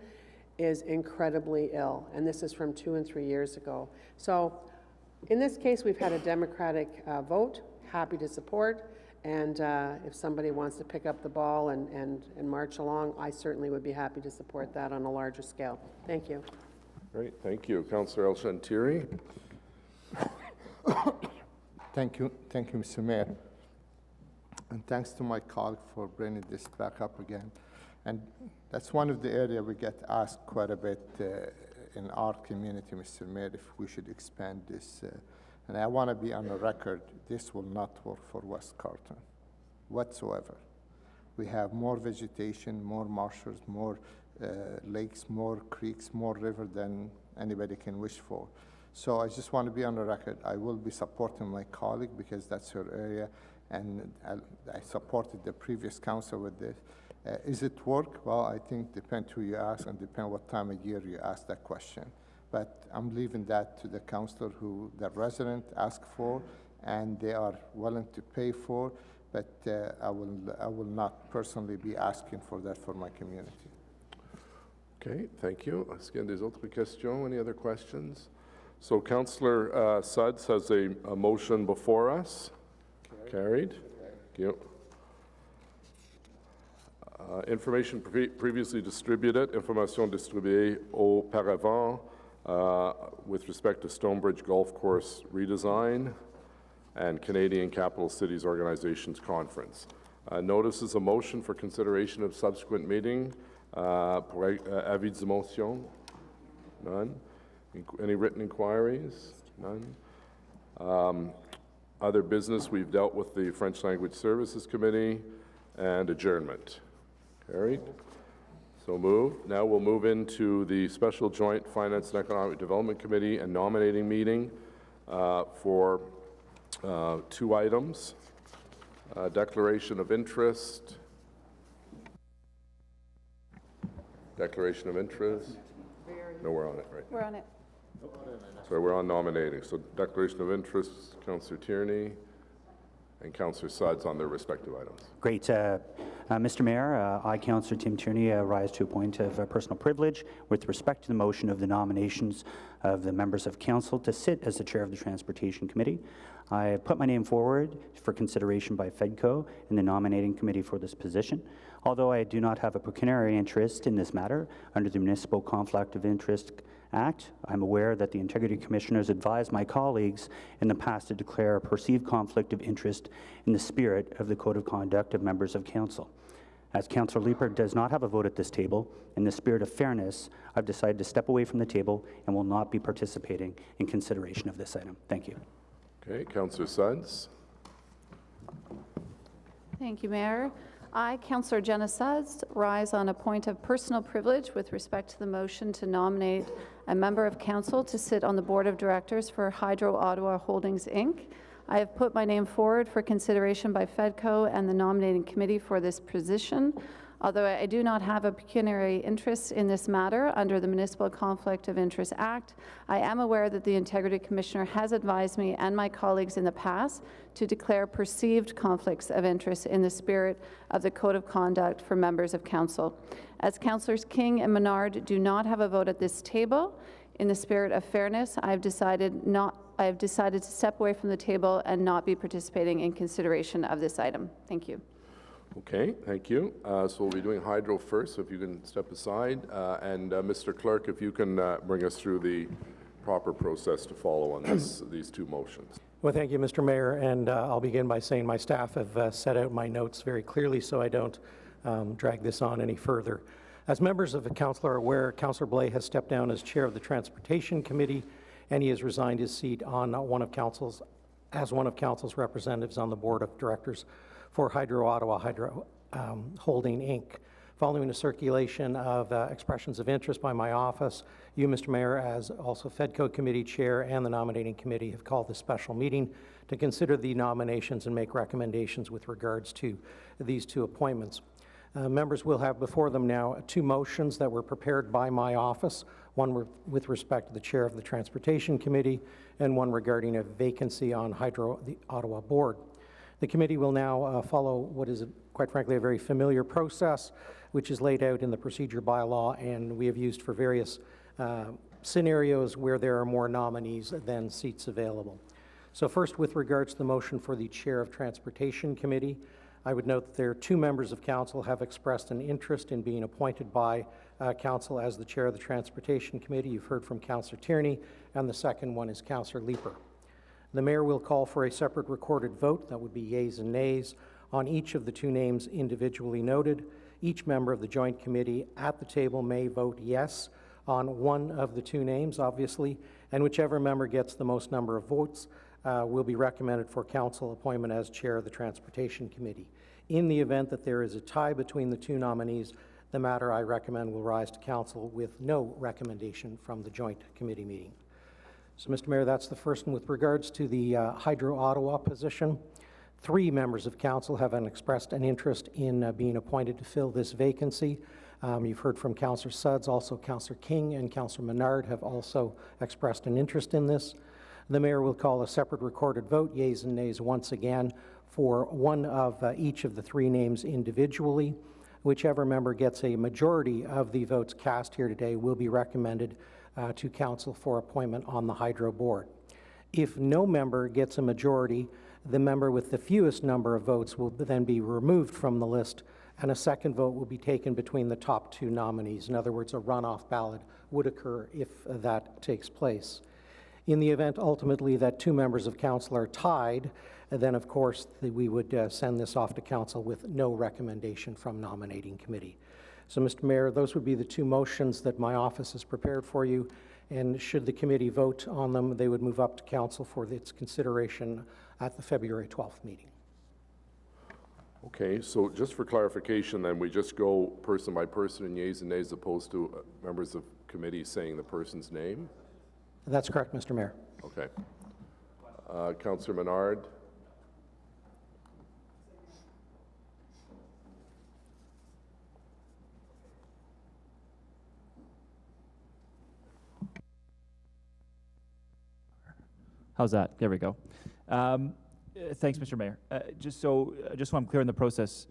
is incredibly ill, and this is from 2 and 3 years ago. So in this case, we've had a democratic vote. Happy to support, and if somebody wants to pick up the ball and march along, I certainly would be happy to support that on a larger scale. Thank you. Great, thank you. Councillor El Shantiri. Thank you, Mr. Mayor. And thanks to my colleague for bringing this back up again. And that's one of the areas we get asked quite a bit in our community, Mr. Mayor, if we should expand this. And I want to be on the record, this will not work for West Carleton whatsoever. We have more vegetation, more marshes, more lakes, more creeks, more river than anybody can wish for. So I just want to be on the record. I will be supporting my colleague because that's her area, and I supported the previous council with this. Is it work? Well, I think depend who you ask and depend what time of year you ask that question. But I'm leaving that to the councillor who the resident asked for and they are willing to pay for, but I will not personally be asking for that for my community. Okay, thank you. Est-ce qu'il y a des autres questions? Any other questions? So Councillor Suds has a motion before us. Carried. Thank you. Information previously distributed, information distribuée auparavant with respect to Stonebridge Golf Course redesign and Canadian Capital Cities Organizations Conference. Notice is a motion for consideration of subsequent meeting. Pour avis de motion? None. Any written inquiries? None. Other business, we've dealt with the French Language Services Committee and adjournment. Carried. So moved. Now we'll move into the Special Joint Finance and Economic Development Committee and nominating meeting for two items. Declaration of interest. Declaration of interest. No, we're on it, right? We're on it. So we're on nominating. So declaration of interest, Councillor Tierney and Councillor Suds on their respective items. Great. Mr. Mayor, I, Councillor Tim Tierney, rise to a point of personal privilege with respect to the motion of the nominations of the members of council to sit as the chair of the Transportation Committee. I put my name forward for consideration by FEDCO in the nominating committee for this position. Although I do not have a pecuniary interest in this matter under the Municipal Conflict of Interest Act, I'm aware that the Integrity Commissioners advised my colleagues in the past to declare a perceived conflict of interest in the spirit of the Code of Conduct of members of Council. As Councillor Leeper does not have a vote at this table, in the spirit of fairness, I've decided to step away from the table and will not be participating in consideration of this item. Thank you. Okay, Councillor Suds. Thank you, Mayor. I, Councillor Jenna Suds, rise on a point of personal privilege with respect to the motion to nominate a member of council to sit on the board of directors for Hydro Ottawa Holdings, Inc. I have put my name forward for consideration by FEDCO and the nominating committee for this position. Although I do not have a pecuniary interest in this matter under the Municipal Conflict of Interest Act, I am aware that the Integrity Commissioner has advised me and my colleagues in the past to declare perceived conflicts of interest in the spirit of the Code of Conduct for members of Council. As Councillors King and Menard do not have a vote at this table, in the spirit of fairness, I have decided to step away from the table and not be participating in consideration of this item. Thank you. Okay, thank you. So we'll be doing hydro first, so if you can step aside. And Mr. Clerk, if you can bring us through the proper process to follow on these two motions. Well, thank you, Mr. Mayor, and I'll begin by saying my staff have set out my notes very clearly so I don't drag this on any further. As members of the council are aware, Councillor Blais has stepped down as chair of the Transportation Committee, and he has resigned his seat on one of council's representatives on the board of directors for Hydro Ottawa Holding, Inc. Following a circulation of expressions of interest by my office, you, Mr. Mayor, as also FEDCO committee chair and the nominating committee have called this special meeting to consider the nominations and make recommendations with regards to these two appointments. Members will have before them now two motions that were prepared by my office, one with respect to the chair of the Transportation Committee and one regarding a vacancy on the Ottawa Board. The committee will now follow what is, quite frankly, a very familiar process, which is laid out in the procedure bylaw, and we have used for various scenarios where there are more nominees than seats available. So first, with regards to the motion for the chair of Transportation Committee, I would note that there are two members of council have expressed an interest in being appointed by council as the chair of the Transportation Committee. You've heard from Councillor Tierney, and the second one is Councillor Leeper. The mayor will call for a separate recorded vote, that would be yeas and nays, on each of the two names individually noted. Each member of the joint committee at the table may vote yes on one of the two names, obviously, and whichever member gets the most number of votes will be recommended for council appointment as chair of the Transportation Committee. In the event that there is a tie between the two nominees, the matter I recommend will rise to council with no recommendation from the joint committee meeting. So, Mr. Mayor, that's the first one. With regards to the Hydro Ottawa position, 3 members of council have expressed an interest in being appointed to fill this vacancy. You've heard from Councillor Sudds, also Councillor King and Councillor Menard have also expressed an interest in this. The mayor will call a separate recorded vote, yeas and nays once again, for one of each of the 3 names individually. Whichever member gets a majority of the votes cast here today will be recommended to council for appointment on the Hydro Board. If no member gets a majority, the member with the fewest number of votes will then be removed from the list, and a second vote will be taken between the top 2 nominees. In other words, a runoff ballot would occur if that takes place. In the event ultimately that 2 members of council are tied, then of course we would send this off to council with no recommendation from nominating committee. So Mr. Mayor, those would be the 2 motions that my office has prepared for you, and should the committee vote on them, they would move up to council for its consideration at the February 12th meeting. Okay, so just for clarification, then we just go person by person and yeas and nays, opposed to members of committee saying the person's name? That's correct, Mr. Mayor. Okay. Councillor Menard. How's that? There we go. Thanks, Mr. Mayor. Just so I'm clear in the process,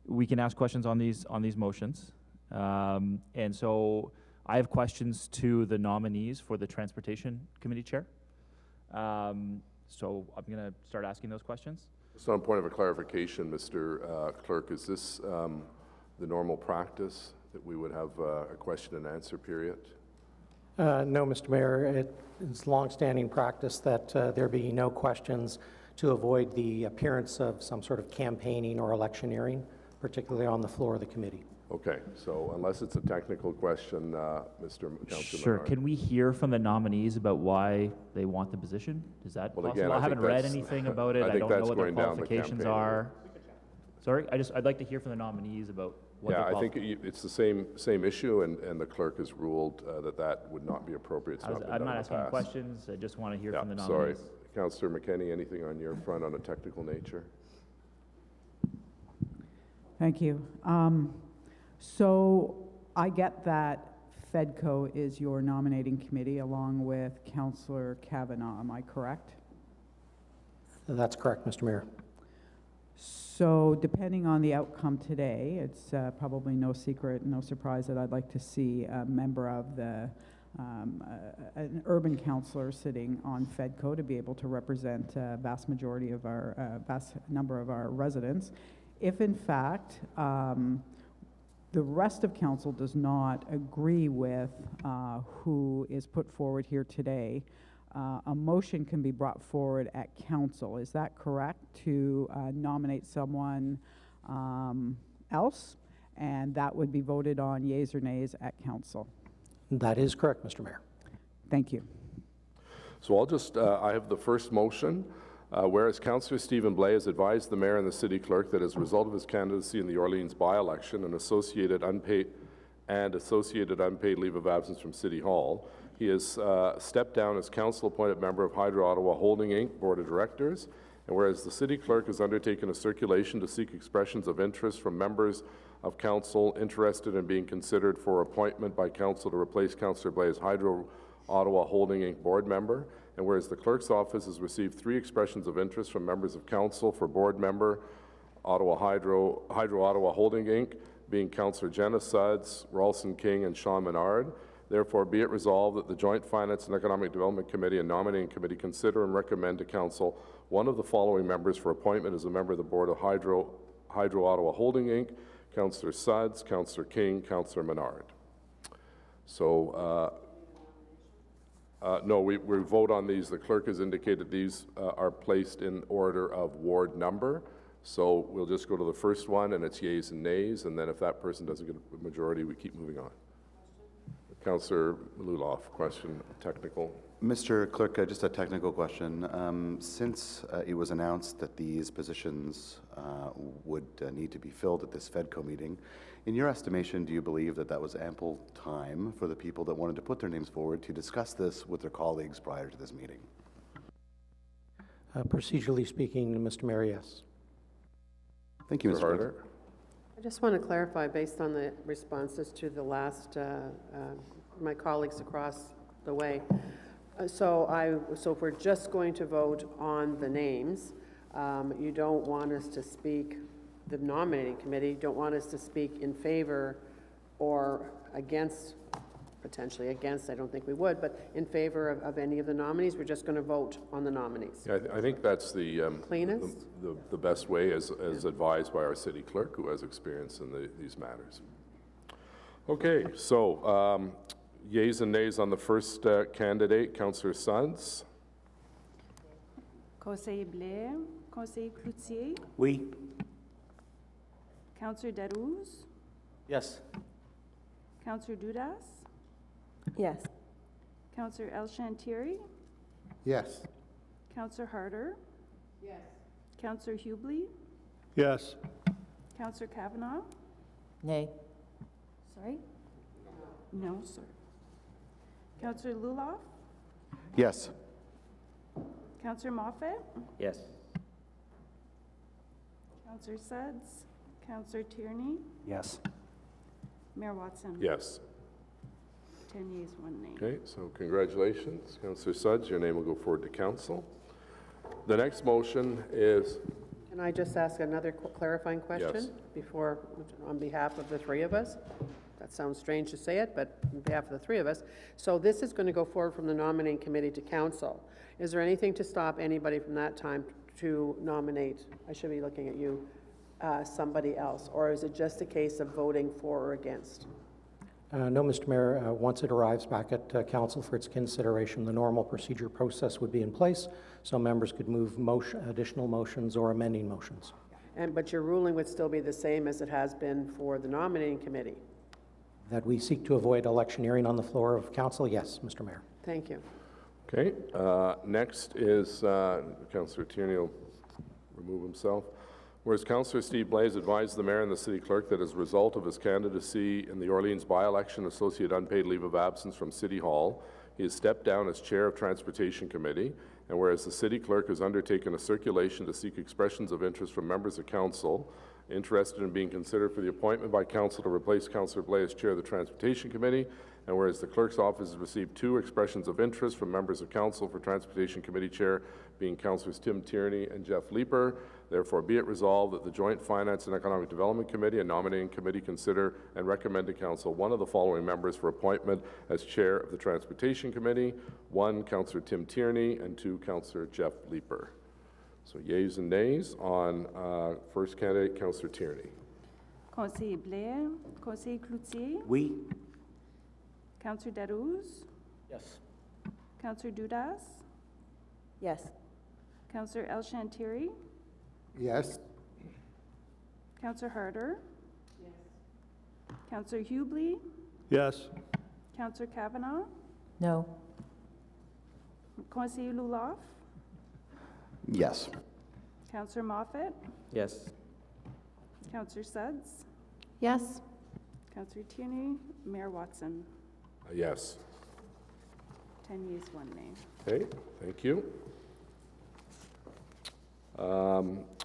we can ask questions on these motions. And so I have questions to the nominees for the Transportation Committee Chair. So I'm going to start asking those questions. So on point of a clarification, Mr. Clerk, is this the normal practice that we would have a question and answer period? No, Mr. Mayor. It's long-standing practice that there be no questions to avoid the appearance of some sort of campaigning or electioneering, particularly on the floor of the committee. Okay, so unless it's a technical question, Mr. Councilor Sure. Menard. Can we hear from the nominees about why they want the position? Is that Well, possible? again, I I haven't think read that's- anything about it. I I think don't know that's what their going down the qualifications campaign. are. Sorry, I'd like to hear from the nominees about what Yeah, their I think it's the same issue, and the clerk has ruled that would not be appropriate. It's not been I'm done not in the asking past. questions. I just want to hear Yeah, from the sorry. nominees. Councillor McKenney, anything on your front on a technical nature? Thank you. So I get that FEDCO is your nominating committee along with Councillor Kavanagh. Am I correct? That's correct, Mr. Mayor. So depending on the outcome today, it's probably no secret, no surprise that I'd like to see a member of the an urban councillor sitting on FEDCO to be able to represent a vast majority of our, vast number of our residents. If in fact the rest of council does not agree with who is put forward here today, a motion can be brought forward at council. Is that correct, to nominate someone else? And that would be voted on yeas or nays at council. That is correct, Mr. Mayor. Thank you. So I'll just, I have the first motion. Whereas Councillor Stephen Blais has advised the mayor and the city clerk that as a result of his candidacy in the Orleans by-election and associated unpaid leave of absence from City Hall, he has stepped down as council-appointed member of Hydro Ottawa Holding Inc. Board of Directors, and whereas the city clerk has undertaken a circulation to seek expressions of interest from members of council interested in being considered for appointment by council to replace Councillor Blais' Hydro Ottawa Holding Inc. board member, and whereas the clerk's office has received 3 expressions of interest from members of council for board member Hydro Ottawa Holding Inc., being Councillor Jenna Sudds, Ralston King, and Sean Menard. Therefore, be it resolved that the Joint Finance and Economic Development Committee and Nominating Committee consider and recommend to council one of the following members for appointment as a member of the board of Hydro Ottawa Holding Inc., Councillor Sudds, Councillor King, Councillor Menard. So, no, we vote on these. The clerk has indicated these are placed in order of ward number. So we'll just go to the first one, and it's yeas and nays, and then if that person doesn't get a majority, we keep moving on. Councillor Luloff, question, technical. Mr. Clerk, just a technical question. Since it was announced that these positions would need to be filled at this FEDCO meeting, in your estimation, do you believe that that was ample time for the people that wanted to put their names forward to discuss this with their colleagues prior to this meeting? Procedurally speaking, Mr. Mayor, yes. Thank you, Mr. Harder. I just want to clarify, based on the responses to the last, my colleagues across the way. So if we're just going to vote on the names, you don't want us to speak, the nominating committee, you don't want us to speak in favor or against, potentially against, I don't think we would, but in favor of any of the nominees. We're just going to vote on the nominees. Yeah, I think that's the Cleanest? the best way, as advised by our city clerk, who has experience in these matters. Okay, so yeas and nays on the first candidate, Councillor Sons. Conseiller Blair, Conseiller Cloutier, Oui. Councillor Darouz, Yes. Councillor Dudas, Yes. Councillor El-Shantiri, Yes. Councillor Harder. Yes. Councillor Hubley, Yes. Councillor Kavanaugh. Nay. Sorry? No, sir. Councillor Luloff, Yes. Councillor Moffett, Yes. Councillor Suds, Councillor Tierney, Yes. Mayor Watson. Yes. 10 yeas, 1 nay. Okay, so congratulations, Councillor Sudds. Your name will go forward to council. The next motion is, Can I just ask another clarifying question? Yes. Before, on behalf of the three of us? That sounds strange to say it, but on behalf of the three of us. So this is going to go forward from the nominating committee to council. Is there anything to stop anybody from that time to nominate, I should be looking at you, somebody else? Or is it just a case of voting for or against? No, Mr. Mayor, once it arrives back at council for its consideration, the normal procedure process would be in place, so members could move additional motions or amending motions. But your ruling would still be the same as it has been for the nominating committee? That we seek to avoid electioneering on the floor of council, yes, Mr. Mayor. Thank you. okay, next is Councillor Tierney will remove himself. Whereas Councillor Steve Blaise advised the mayor and the city clerk that as a result of his candidacy in the Orleans by-election, associate unpaid leave of absence from City Hall, he has stepped down as chair of Transportation Committee, and whereas the city clerk has undertaken a circulation to seek expressions of interest from members of council interested in being considered for the appointment by council to replace Councillor Blaise as chair of the Transportation Committee, and whereas the clerk's office has received 2 expressions of interest from members of council for Transportation Committee chair, being Councillors Tim Tierney and Jeff Leeper, therefore be it resolved that the Joint Finance and Economic Development Committee and Nominating Committee consider and recommend to council one of the following members for appointment as chair of the Transportation Committee: 1, Councillor Tim Tierney, and 2, Councillor Jeff Leeper. So yeas and nays on first candidate, Councillor Tierney. Conseiller Blair, Conseiller Cloutier, Oui. Councillor Darouz, Yes. Councillor Dudas, Yes. Councillor El-Shantiri, Yes. Councillor Harder. Yes. Councillor Hubley, Yes. Councillor Kavanaugh, No. Conseiller Luloff, Yes. Councillor Moffett, Yes. Councillor Suds, Yes. Councillor Tierney, Mayor Watson. Yes. 10 yeas, 1 nay. Okay, thank you.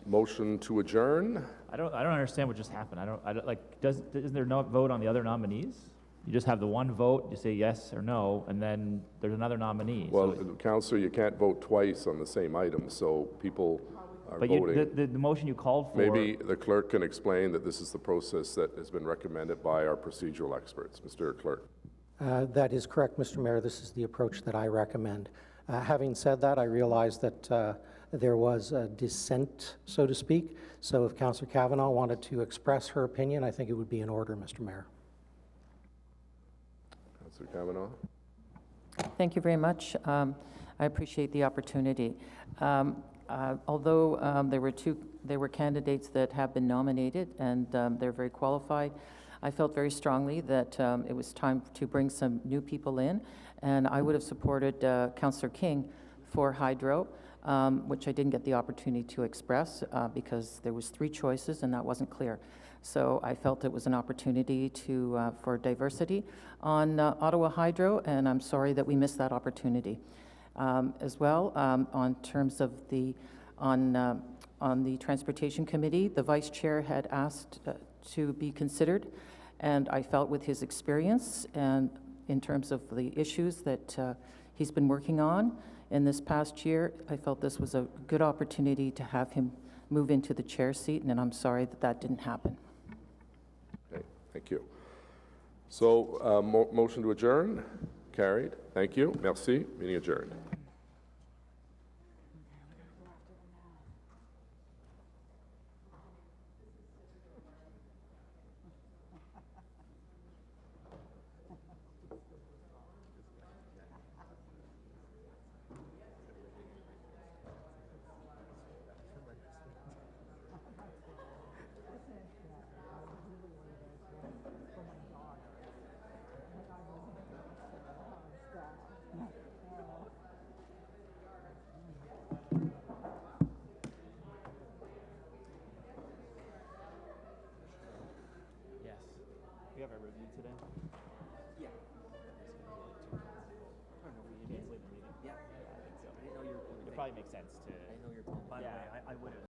Motion to adjourn. I don't understand what just happened. I don't like, isn't there no vote on the other nominees? You just have the one vote, you say yes or no, and then there's another nominee. Well, So- Councillor, you can't vote twice on the same item, so people are but voting. the motion you called for. Maybe the clerk can explain that this is the process that has been recommended by our procedural experts. Mr. Clerk. That is correct, Mr. Mayor. This is the approach that I recommend. Having said that, I realize that there was a dissent, so to speak. So if Councillor Kavanaugh wanted to express her opinion, I think it would be in order, Mr. Mayor. Councillor Kavanaugh. Thank you very much. I appreciate the opportunity. Although there were candidates that have been nominated and they're very qualified, I felt very strongly that it was time to bring some new people in, and I would have supported Councillor King for Hydro, which I didn't get the opportunity to express because there was 3 choices and that wasn't clear. So I felt it was an opportunity for diversity on Ottawa Hydro, and I'm sorry that we missed that opportunity. As well, on terms of the on the Transportation Committee. The Vice Chair had asked to be considered, and I felt with his experience and in terms of the issues that he's been working on in this past year, I felt this was a good opportunity to have him move into the chair seat, and I'm sorry that that didn't happen. Okay, thank you. So, motion to adjourn, carried. Thank you. Merci. Meeting adjourned. We have a review today? Yeah. I don't know, we need to leave the meeting. Yeah. I think so. It probably makes sense to. I know you're. By the way, I would have.